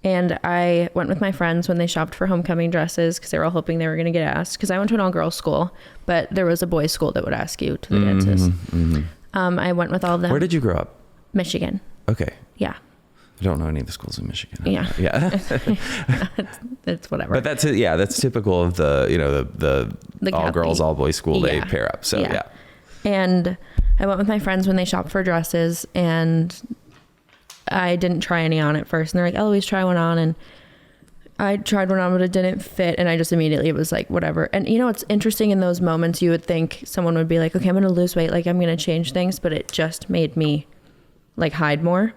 And I went with my friends when they shopped for homecoming dresses because they were all hoping they were going to get asked. Because I went to an all-girls school, but there was a boys' school that would ask you to the dances. I went with all of them. Where did you grow up? Michigan. Okay. Yeah. I don't know any of the schools in Michigan. Yeah. Yeah. It's whatever. But that's typical of the all girls, all boys school. They pair up. So yeah. And I went with my friends when they shopped for dresses, and I didn't try any on at first. And they're like, Eloise, try one on. And I tried one on, but it didn't fit. And I just immediately was like, whatever. And it's interesting in those moments, you would think someone would be like, okay, I'm going to lose weight. Like I'm going to change things. But it just made me like hide more,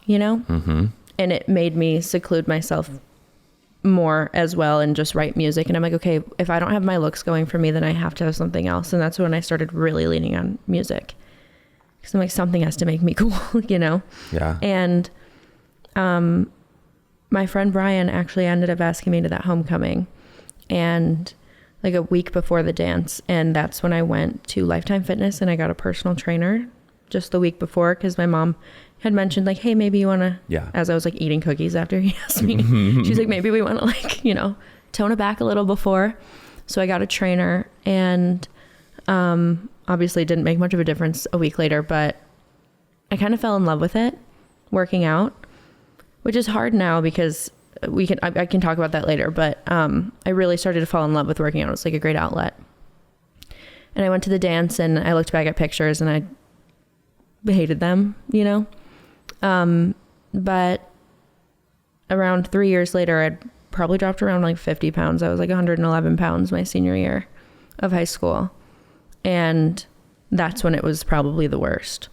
and it made me seclude myself more as well and just write music. And I'm like, okay, if I don't have my looks going for me, then I have to have something else. And that's when I started really leaning on music. Because I'm like, something has to make me cool, Yeah. And my friend Brian actually ended up asking me to that homecoming, and like a week before the dance. And that's when I went to Lifetime Fitness and I got a personal trainer just the week before, because my mom had mentioned like, hey, maybe you want to, as I was like eating cookies after he asked me, she's like, maybe we want to like, tone it back a little before. So I got a trainer, and obviously it didn't make much of a difference a week later, but I kind of fell in love with it, working out, which is hard now because I can talk about that later, but I really started to fall in love with working out. It was like a great outlet. And I went to the dance and I looked back at pictures and I hated them, you know? But around 3 years later, I'd probably dropped around like 50 pounds. I was like 111 pounds my senior year of high school. And that's when it was probably the worst.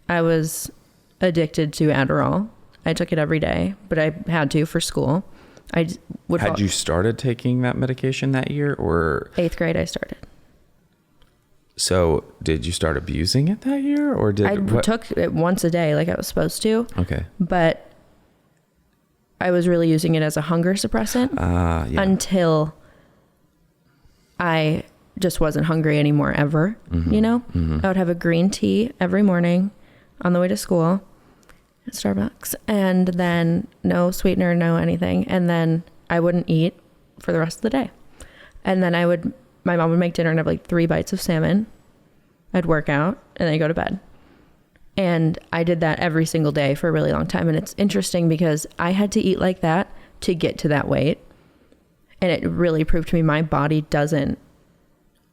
I was addicted to Adderall. I took it every day, but I had to for school. Had you started taking that medication that year, or 8th grade I started? So did you start abusing it that year, or took it once a day like I was supposed to? Okay. But I was really using it as a hunger suppressant until I just wasn't hungry anymore ever. You know, I would have a green tea every morning on the way to school at Starbucks, and then no sweetener, no anything. And then I wouldn't eat for the rest of the day. And then my mom would make dinner and have like 3 bites of salmon. I'd work out and then I'd go to bed. And I did that every single day for a really long time. And it's interesting because I had to eat like that to get to that weight. And it really proved to me my body doesn't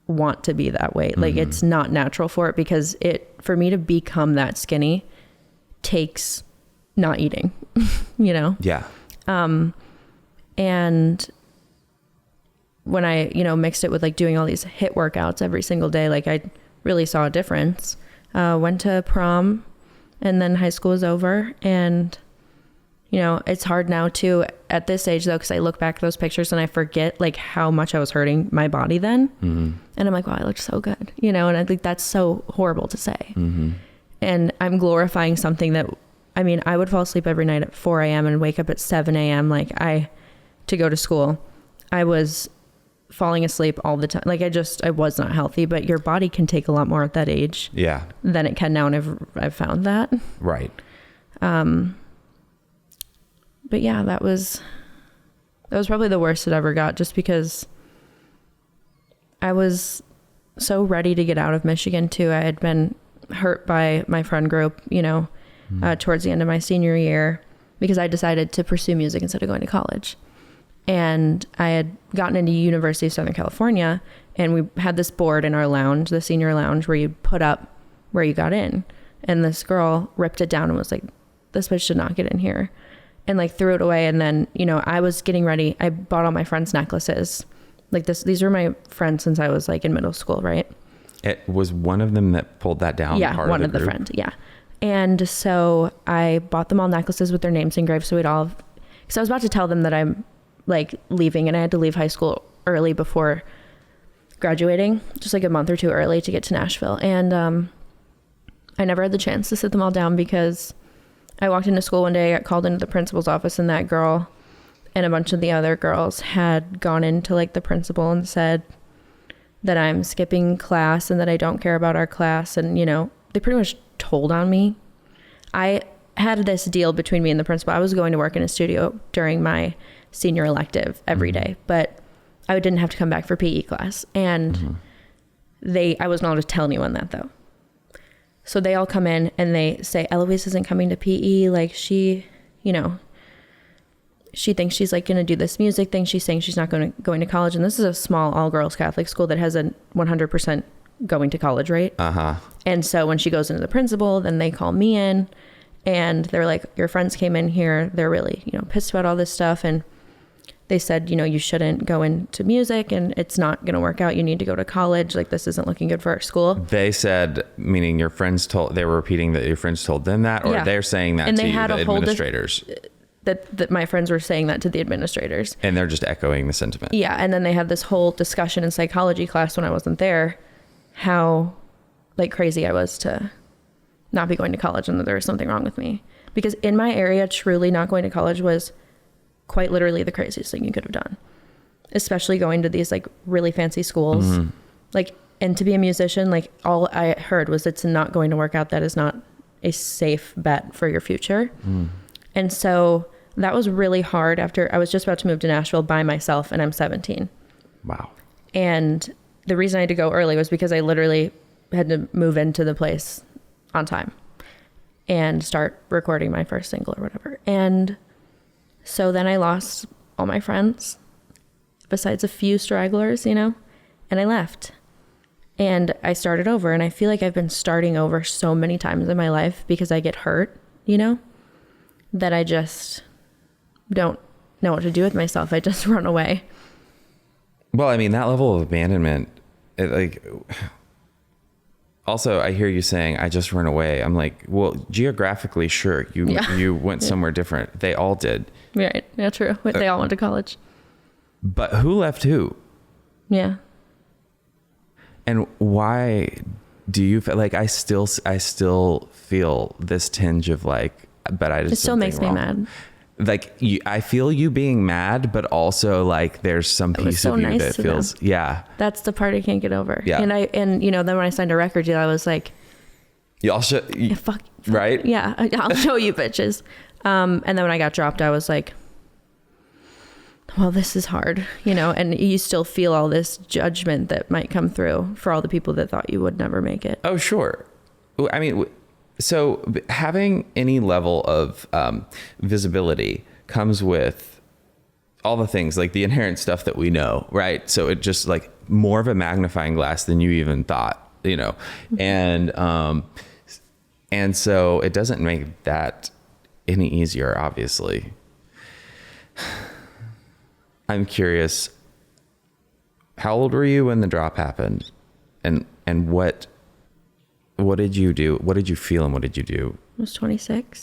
want to be that weight. Like it's not natural for it, because for me to become that skinny takes not eating, you know? Yeah. And when I, mixed it with like doing all these HIIT workouts every single day, like I really saw a difference. Went to prom, and then high school was over. And, it's hard now too at this age though, because I look back at those pictures and I forget like how much I was hurting my body then. And I'm like, wow, I looked so good, and I think that's so horrible to say. And I'm glorifying something that, I would fall asleep every night at 4 a.m. and wake up at 7 a.m. to go to school. I was falling asleep all the time. Like I was not healthy, but your body can take a lot more at that age. Yeah. Than it can now. And I've found that. Right. But yeah, that was probably the worst it ever got, just because I was so ready to get out of Michigan too. I had been hurt by my friend group, towards the end of my senior year, because I decided to pursue music instead of going to college. And I had gotten into University of Southern California, and we had this board in our lounge, the senior lounge, where you put up where you got in. And this girl ripped it down and was like, this bitch should not get in here. And like threw it away. And then, I was getting ready. I bought all my friends' necklaces. Like these were my friends since I was like in middle school, right? It was one of them that pulled that down. Yeah, one of the friends. Yeah. And so I bought them all necklaces with their names engraved. So because I was about to tell them that I'm like leaving, and I had to leave high school early before graduating, just like a month or two early to get to Nashville. And I never had the chance to sit them all down, because I walked into school one day, I got called into the principal's office, and that girl and a bunch of the other girls had gone into like the principal and said that I'm skipping class and that I don't care about our class. And, they pretty much told on me. I had this deal between me and the principal. I was going to work in a studio during my senior elective every day, but I didn't have to come back for PE class. And I was not allowed to tell anyone that though. So they all come in and they say, Eloise isn't coming to PE. Like she thinks she's like going to do this music thing. She's saying she's not going to college. And this is a small all girls Catholic school that has a 100% going to college rate. And so when she goes into the principal, then they call me in and they're like, your friends came in here. They're really, pissed about all this stuff. And they said, you shouldn't go into music and it's not going to work out. You need to go to college. Like this isn't looking good for our school. They said, meaning your friends they were repeating that your friends told them that, or they're saying that and to they had the administrators? That my friends were saying that to the administrators. And they're just echoing the sentiment. Yeah. And then they had this whole discussion in psychology class when I wasn't there, how like crazy I was to not be going to college and that there was something wrong with me. Because in my area, truly not going to college was quite literally the craziest thing you could have done, especially going to these like really fancy schools. Like, and to be a musician, like all I heard was it's not going to work out. That is not a safe bet for your future. And so that was really hard after I was just about to move to Nashville by myself, and I'm 17. Wow. And the reason I had to go early was because I literally had to move into the place on time and start recording my first single or whatever. And So then I lost all my friends, besides a few stragglers, you know, and I left. And I started over, and I feel like I've been starting over so many times in my life because I get hurt, you know, that I just don't know what to do with myself. I just run away. Well, I mean, that level of abandonment, also, I hear you saying, I just run away. I'm like, well, geographically, sure, you went somewhere different. They all did. Right. Yeah, true. They all went to college. But who left who? Yeah. And why do you feel like I still feel this tinge of like, but I just, it still makes me mad. Like I feel you being mad, but also like there's some piece of you that feels, yeah. That's the part I can't get over. Yeah. And you know, then when I signed a record deal, I was like, fuck, right? Yeah. I'll show you bitches. And then when I got dropped, I was like, well, this is hard, you know, and you still feel all this judgment that might come through for all the people that thought you would never make it. Oh, sure. I mean, so having any level of visibility comes with all the things, like the inherent stuff that we know, right? So it just like more of a magnifying glass than you even thought, you know, and so it doesn't make that any easier, obviously. I'm curious, how old were you when the drop happened, and what did you do? What did you feel and what did you do? I was 26,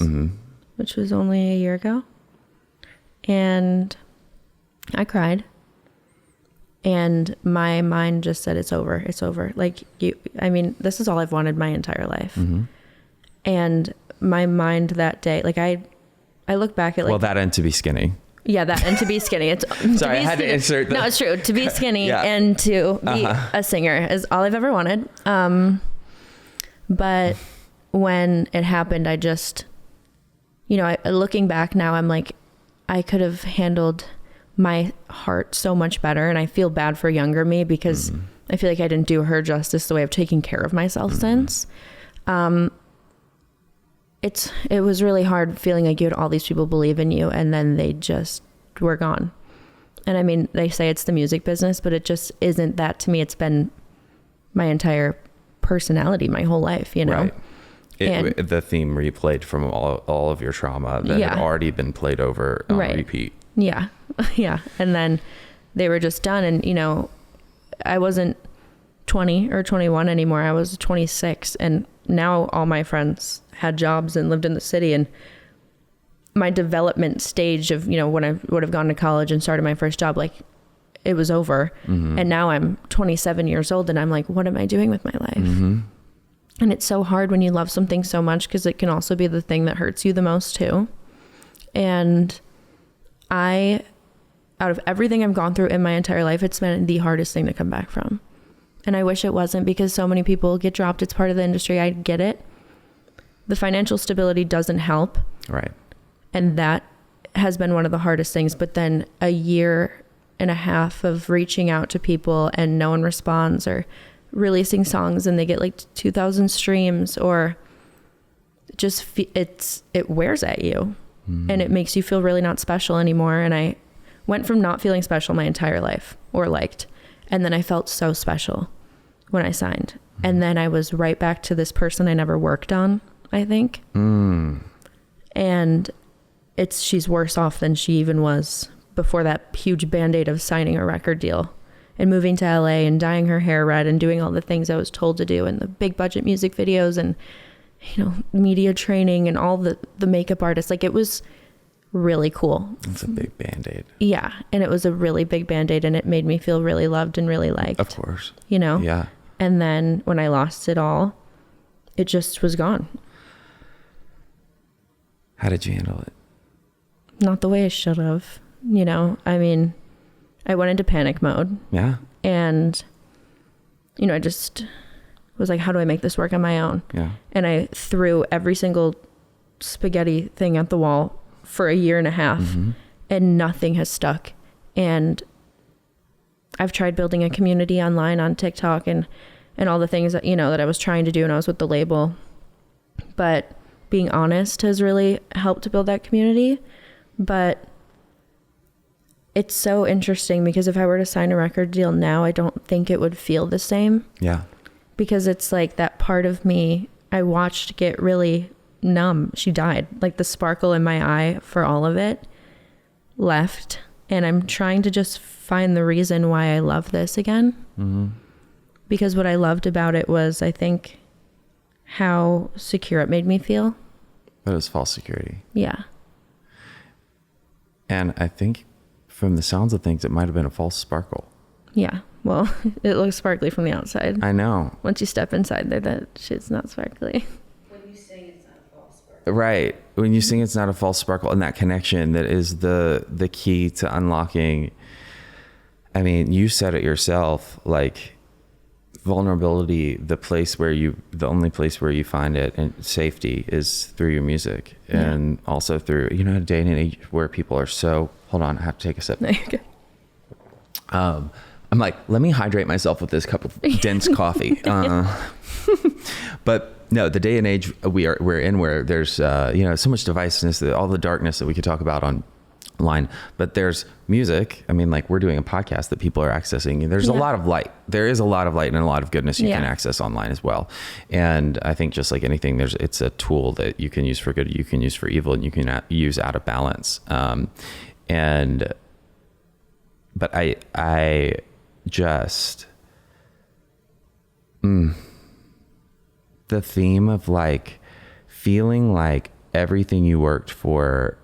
which was only a year ago. And I cried. And my mind just said, it's over. It's over. Like, I mean, this is all I've wanted my entire life. And my mind that day, like I look back at like... Well, that and to be skinny. Yeah, that and to be skinny. It's sorry, I had to insert that. No, it's true. To be skinny and to be a singer is all I've ever wanted. But when it happened, I just, you know, looking back now, I'm like, I could have handled my heart so much better. And I feel bad for younger me because I feel like I didn't do her justice the way I've taken care of myself since. It was really hard feeling like you had all these people believe in you and then they just were gone. And I mean, they say it's the music business, but it just isn't that to me. It's been my entire personality, my whole life, you know? Right. The theme replayed from all of your trauma that had already been played over on repeat. Yeah. Yeah. And then they were just done. And, you know, I wasn't 20 or 21 anymore. I was 26. And now all my friends had jobs and lived in the city, and my development stage of, you know, when I would have gone to college and started my first job, like it was over. And now I'm 27 years old and I'm like, what am I doing with my life? And it's so hard when you love something so much, because it can also be the thing that hurts you the most too. And out of everything I've gone through in my entire life, it's been the hardest thing to come back from. And I wish it wasn't, because so many people get dropped. It's part of the industry. I get it. The financial stability doesn't help. Right. And that has been one of the hardest things. But then a year and a half of reaching out to people and no one responds, or releasing songs and they get like 2,000 streams, or just it wears at you and it makes you feel really not special anymore. And I went from not feeling special my entire life or liked, and then I felt so special when I signed. And then I was right back to this person I never worked on, I think. And she's worse off than she even was before that huge band-aid of signing a record deal and moving to LA and dyeing her hair red and doing all the things I was told to do, and the big budget music videos and, you know, media training and all the makeup artists. Like, it was really cool. It's a big band-aid. Yeah. And it was a really big band-aid, and it made me feel really loved and really liked. Of course. You know? Yeah. And then when I lost it all, it just was gone. How did you handle it? Not the way I should have. You know, I mean, I went into panic mode. Yeah. And, you know, I just was like, how do I make this work on my own? Yeah. And I threw every single spaghetti thing at the wall for a year and a half, and nothing has stuck. And I've tried building a community online on TikTok and all the things that, you know, that I was trying to do when I was with the label. But being honest has really helped to build that community. But it's so interesting because if I were to sign a record deal now, I don't think it would feel the same. Yeah. Because it's like that part of me I watched get really numb. She died. Like the sparkle in my eye for all of it left. And I'm trying to just find the reason why I love this again. Mm-hmm. Because what I loved about it was, I think, how secure it made me feel. But it was false security. Yeah. And I think from the sounds of things, it might have been a false sparkle. Yeah. Well, it looks sparkly from the outside. I know. Once you step inside there, that shit's not sparkly. When you sing, it's not a false sparkle. Right. When you sing, it's not a false sparkle. And that connection that is the key to unlocking. I mean, you said it yourself, like vulnerability, the only place where you find it and safety is through your music. Yeah. And also through, a day and age where people are so, hold on, I have to take a sip. No, you're good. I'm like, let me hydrate myself with this cup of dense coffee. But no, the day and age we're in where there's, so much divisiveness, all the darkness that we could talk about online, but there's music. I mean, like we're doing a podcast that people are accessing. There's a lot of light. There is a lot of light and a lot of goodness you can access online as well. And I think just like anything, it's a tool that you can use for good, you can use for evil, and you can use out of balance. But I just, the theme of like feeling like everything you worked for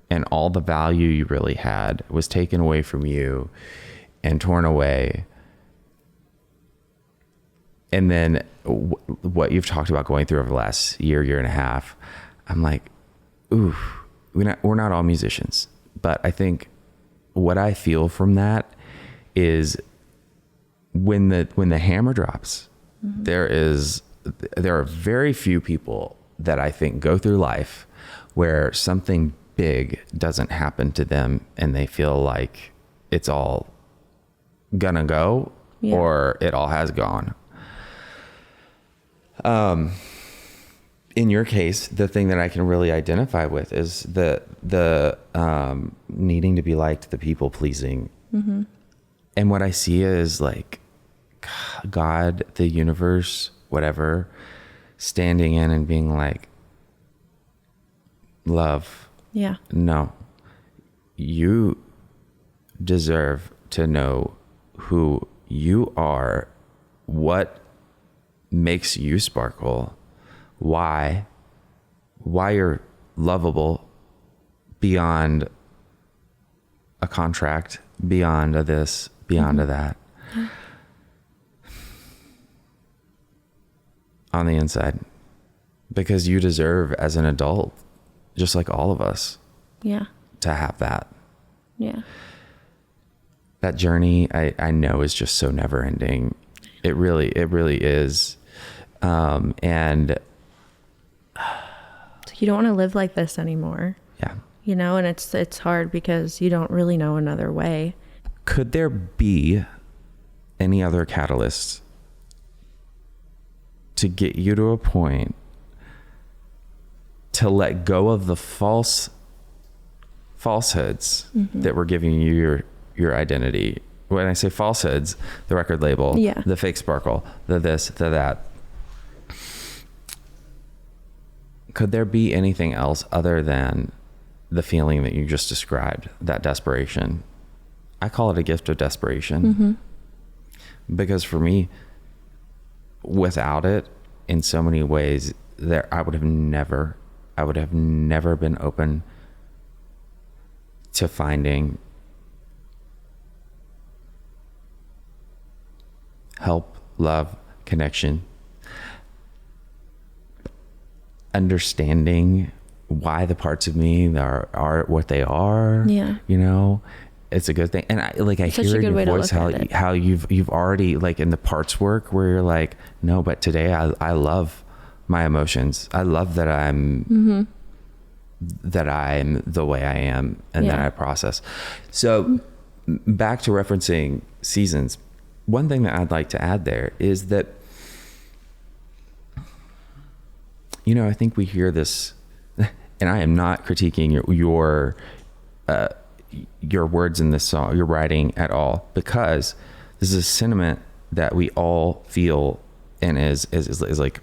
and all the value you really had was taken away from you and torn away. And then what you've talked about going through over the last year and a half, I'm like, ooh, we're not all musicians, but I think what I feel from that is when the hammer drops, mm-hmm. there are very few people that I think go through life where something big doesn't happen to them and they feel like it's all gonna go or it all has gone. In your case, the thing that I can really identify with is the needing to be liked, the people pleasing. Mm-hmm. And what I see is like God, the universe, whatever, standing in and being like, love. Yeah. No, you deserve to know who you are, what makes you sparkle, why you're lovable beyond a contract, beyond a this, beyond a that. Yeah. On the inside, because you deserve as an adult, just like all of us, to have that. Yeah. That journey, I know, is just so never ending. It really is. And you don't want to live like this anymore. Yeah. And it's hard because you don't really know another way. Could there be any other catalyst to get you to a point to let go of the falsehoods mm-hmm. that were giving you your identity? When I say falsehoods, the record label, the fake sparkle, the this, the that. Could there be anything else other than the feeling that you just described, that desperation? I call it a gift of desperation. Mm-hmm. Because for me, without it, in so many ways, I would have never been open to finding help, love, connection, understanding why the parts of me are what they are. Yeah. It's a good thing. And I hear in your voice how you've already, like, in the parts work where you're like, no, but today I love my emotions. I love that I'm the way I am and that I process. So back to referencing seasons. One thing that I'd like to add there is that, I think we hear this, and I am not critiquing your words in this song, your writing at all, because this is a sentiment that we all feel and is like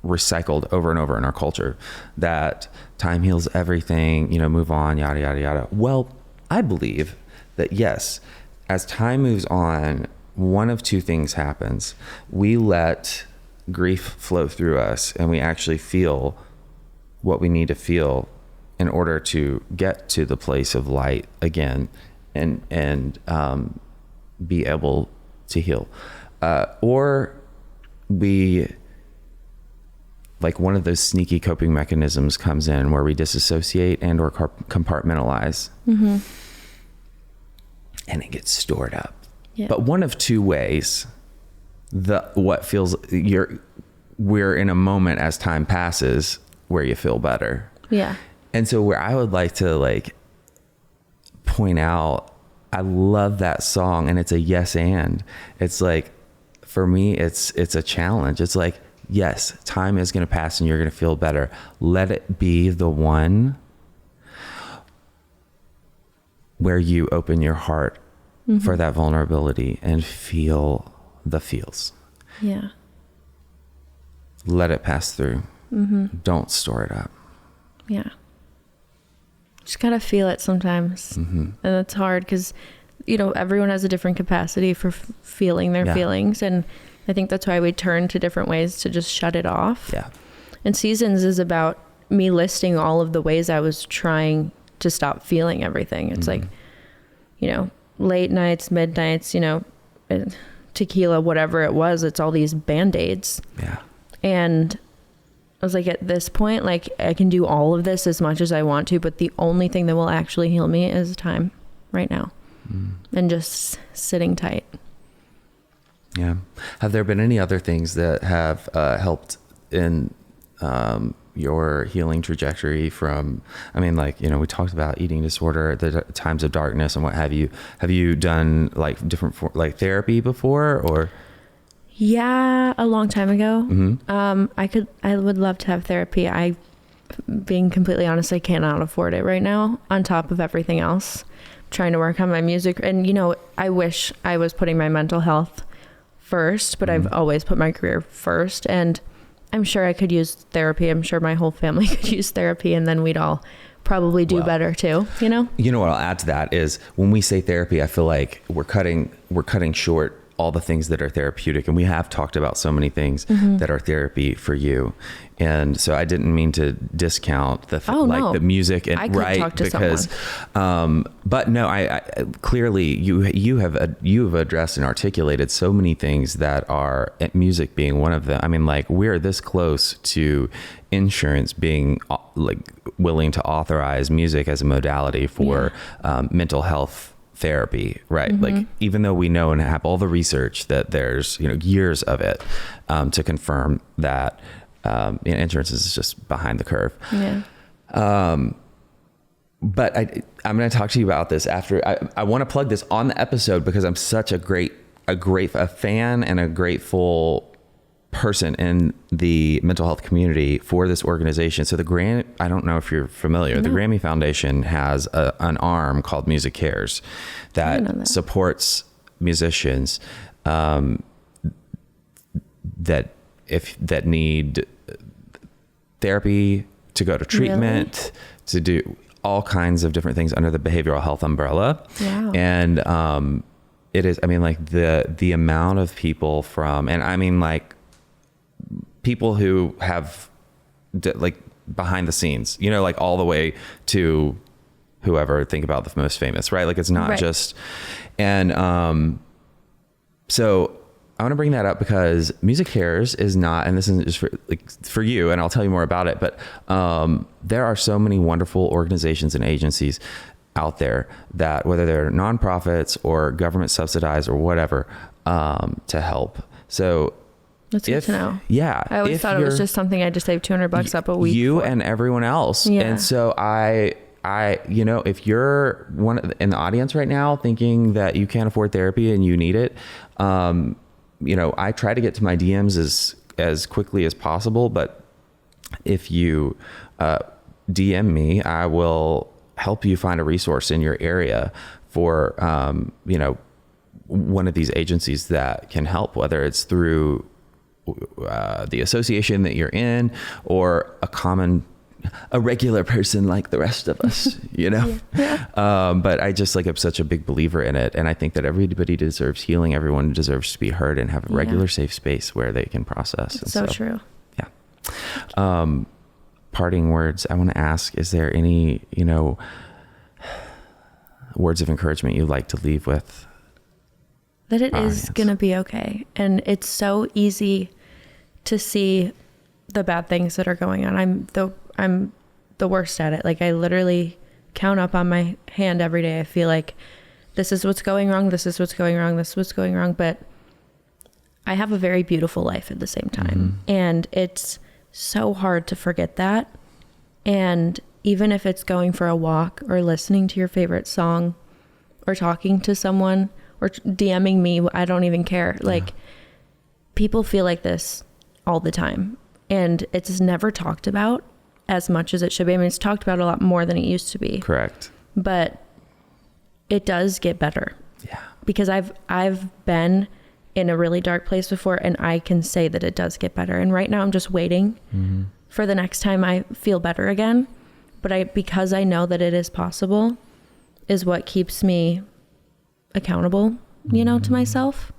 recycled over and over in our culture, that time heals everything, you know, move on, yada, yada, yada. Well, I believe that yes, as time moves on, one of two things happens. We let grief flow through us, and we actually feel what we need to feel in order to get to the place of light again, and be able to heal. Or we, like, one of those sneaky coping mechanisms comes in where we disassociate and or compartmentalize, Mm-hmm. and it gets stored up. Yeah. But one of two ways, we're in a moment as time passes where you feel better. Yeah. And so where I would like to like point out, I love that song, and it's a yes and. It's like, for me, it's a challenge. It's like, yes, time is going to pass and you're going to feel better. Let it be the one where you open your heart for that vulnerability and feel the feels. Yeah. Let it pass through. Don't store it up. Yeah. Just gotta feel it sometimes. And it's hard because, you know, everyone has a different capacity for feeling their feelings. And I think that's why we turn to different ways to just shut it off. Yeah. And Seasons is about me listing all of the ways I was trying to stop feeling everything. It's like, you know, late nights, midnights, you know, tequila, whatever it was, it's all these Band-Aids. Yeah. And I was like, at this point, like, I can do all of this as much as I want to, but the only thing that will actually heal me is time right now. And just sitting tight. Yeah. Have there been any other things that have helped in your healing trajectory from, I mean, like, you know, we talked about eating disorder, the times of darkness and what have you. Have you done like different like therapy before, or? Yeah, a long time ago. I would love to have therapy. Being completely honest, I cannot afford it right now on top of everything else. I'm trying to work on my music, and, you know, I wish I was putting my mental health first, but I've always put my career first, and I'm sure I could use therapy. I'm sure my whole family could use therapy, and then we'd all probably do better too, you know? You know what I'll add to that is, when we say therapy, I feel like we're cutting short all the things that are therapeutic. And we have talked about so many things that are therapy for you. And so I didn't mean to discount the the music and I could talk to because, but no, I clearly you have addressed and articulated so many things that are, music being one of them. I mean, like, we're this close to insurance being like willing to authorize music as a modality for mental health therapy, right? Like, even though we know and have all the research that there's, you know, years of it to confirm that insurance is just behind the curve. Yeah. But I'm going to talk to you about this after. I want to plug this on the episode because I'm such a fan and a grateful person in the mental health community for this organization. So I don't know if you're familiar, the Grammy Foundation has an arm called Music Cares that supports musicians that need therapy, to go to treatment, to do all kinds of different things under the behavioral health umbrella. Wow. And it is, I mean, like, the amount of people and I mean, like, people who have like behind the scenes, you know, like all the way to whoever, think about the most famous, right? Like, it's not just, and so I want to bring that up because Music Cares is not, and this isn't just for you, and I'll tell you more about it, but there are so many wonderful organizations and agencies out there that, whether they're nonprofits or government subsidized or whatever, to help. So that's good to know. Yeah. I always thought it was just something I just saved $200 up a week. You and everyone else. Yeah. And so I, you know, if you're in the audience right now thinking that you can't afford therapy and you need it, you know, I try to get to my DMs as quickly as possible, but if you DM me, I will help you find a resource in your area for, one of these agencies that can help, whether it's through the association that you're in or a regular person like the rest of us, but I just I'm such a big believer in it. And I think that everybody deserves healing. Everyone deserves to be heard and have a regular safe space where they can process. So true. Yeah. Parting words. I want to ask, is there any, words of encouragement you'd like to leave with? That it is going to be okay. And it's so easy to see the bad things that are going on. I'm the worst at it. I literally count up on my hand every day. I feel like this is what's going wrong. This is what's going wrong. This is what's going wrong. But I have a very beautiful life at the same time. And it's so hard to forget that. And even if it's going for a walk or listening to your favorite song or talking to someone or DMing me, I don't even care. People feel like this all the time. And it's never talked about as much as it should be. I mean, it's talked about a lot more than it used to be. Correct. But it does get better. Yeah. Because I've been in a really dark place before, and I can say that it does get better. And right now I'm just waiting for the next time I feel better again. But because I know that it is possible is what keeps me accountable, to myself.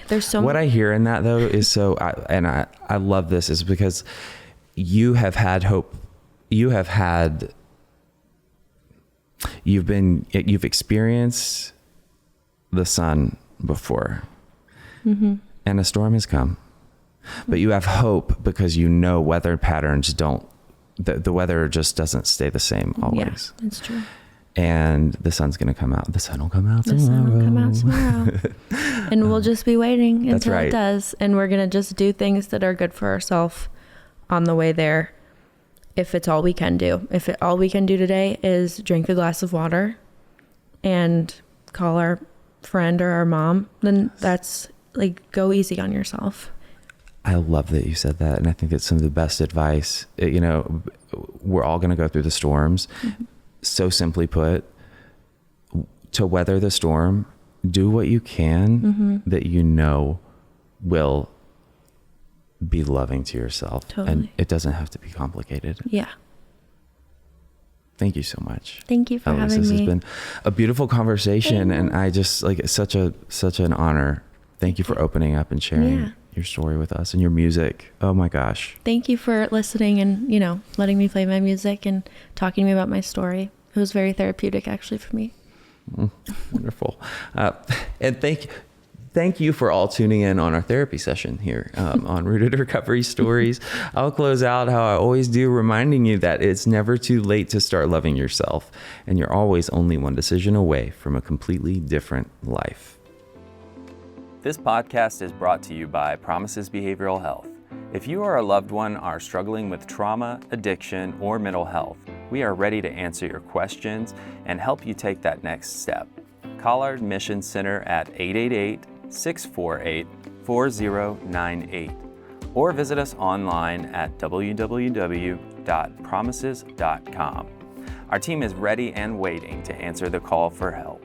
There's so what I hear in that though is I love this is because you have had hope. You've experienced the sun before and a storm has come, but you have hope because weather patterns the weather just doesn't stay the same always. Yeah, that's true. And the sun's going to come out. The sun will come out tomorrow. The sun will come out tomorrow. And we'll just be waiting until it does. And we're going to just do things that are good for ourselves on the way there. If it's all we can do. All we can do today is drink a glass of water and call our friend or our mom, then that's go easy on yourself. I love that you said that. And I think that's some of the best advice. We're all going to go through the storms. So simply put, to weather the storm, do what you can that will be loving to yourself. Totally. And it doesn't have to be complicated. Yeah. Thank you so much. Thank you for having This me. has been a beautiful conversation, and I just it's such an honor. Thank you for opening up and sharing your story with us and your music. Oh my gosh. Thank you for listening and, letting me play my music and talking to me about my story. It was very therapeutic actually for me. Wonderful. And thank you for all tuning in on our therapy session here on Rooted Recovery Stories. I'll close out how I always do, reminding you that it's never too late to start loving yourself, and you're always only one decision away from a completely different life. This podcast is brought to you by Promises Behavioral Health. If you or a loved one are struggling with trauma, addiction, or mental health, we are ready to answer your questions and help you take that next step. Call our admissions center at 888-648-4098 or visit us online at www.promises.com. Our team is ready and waiting to answer the call for help.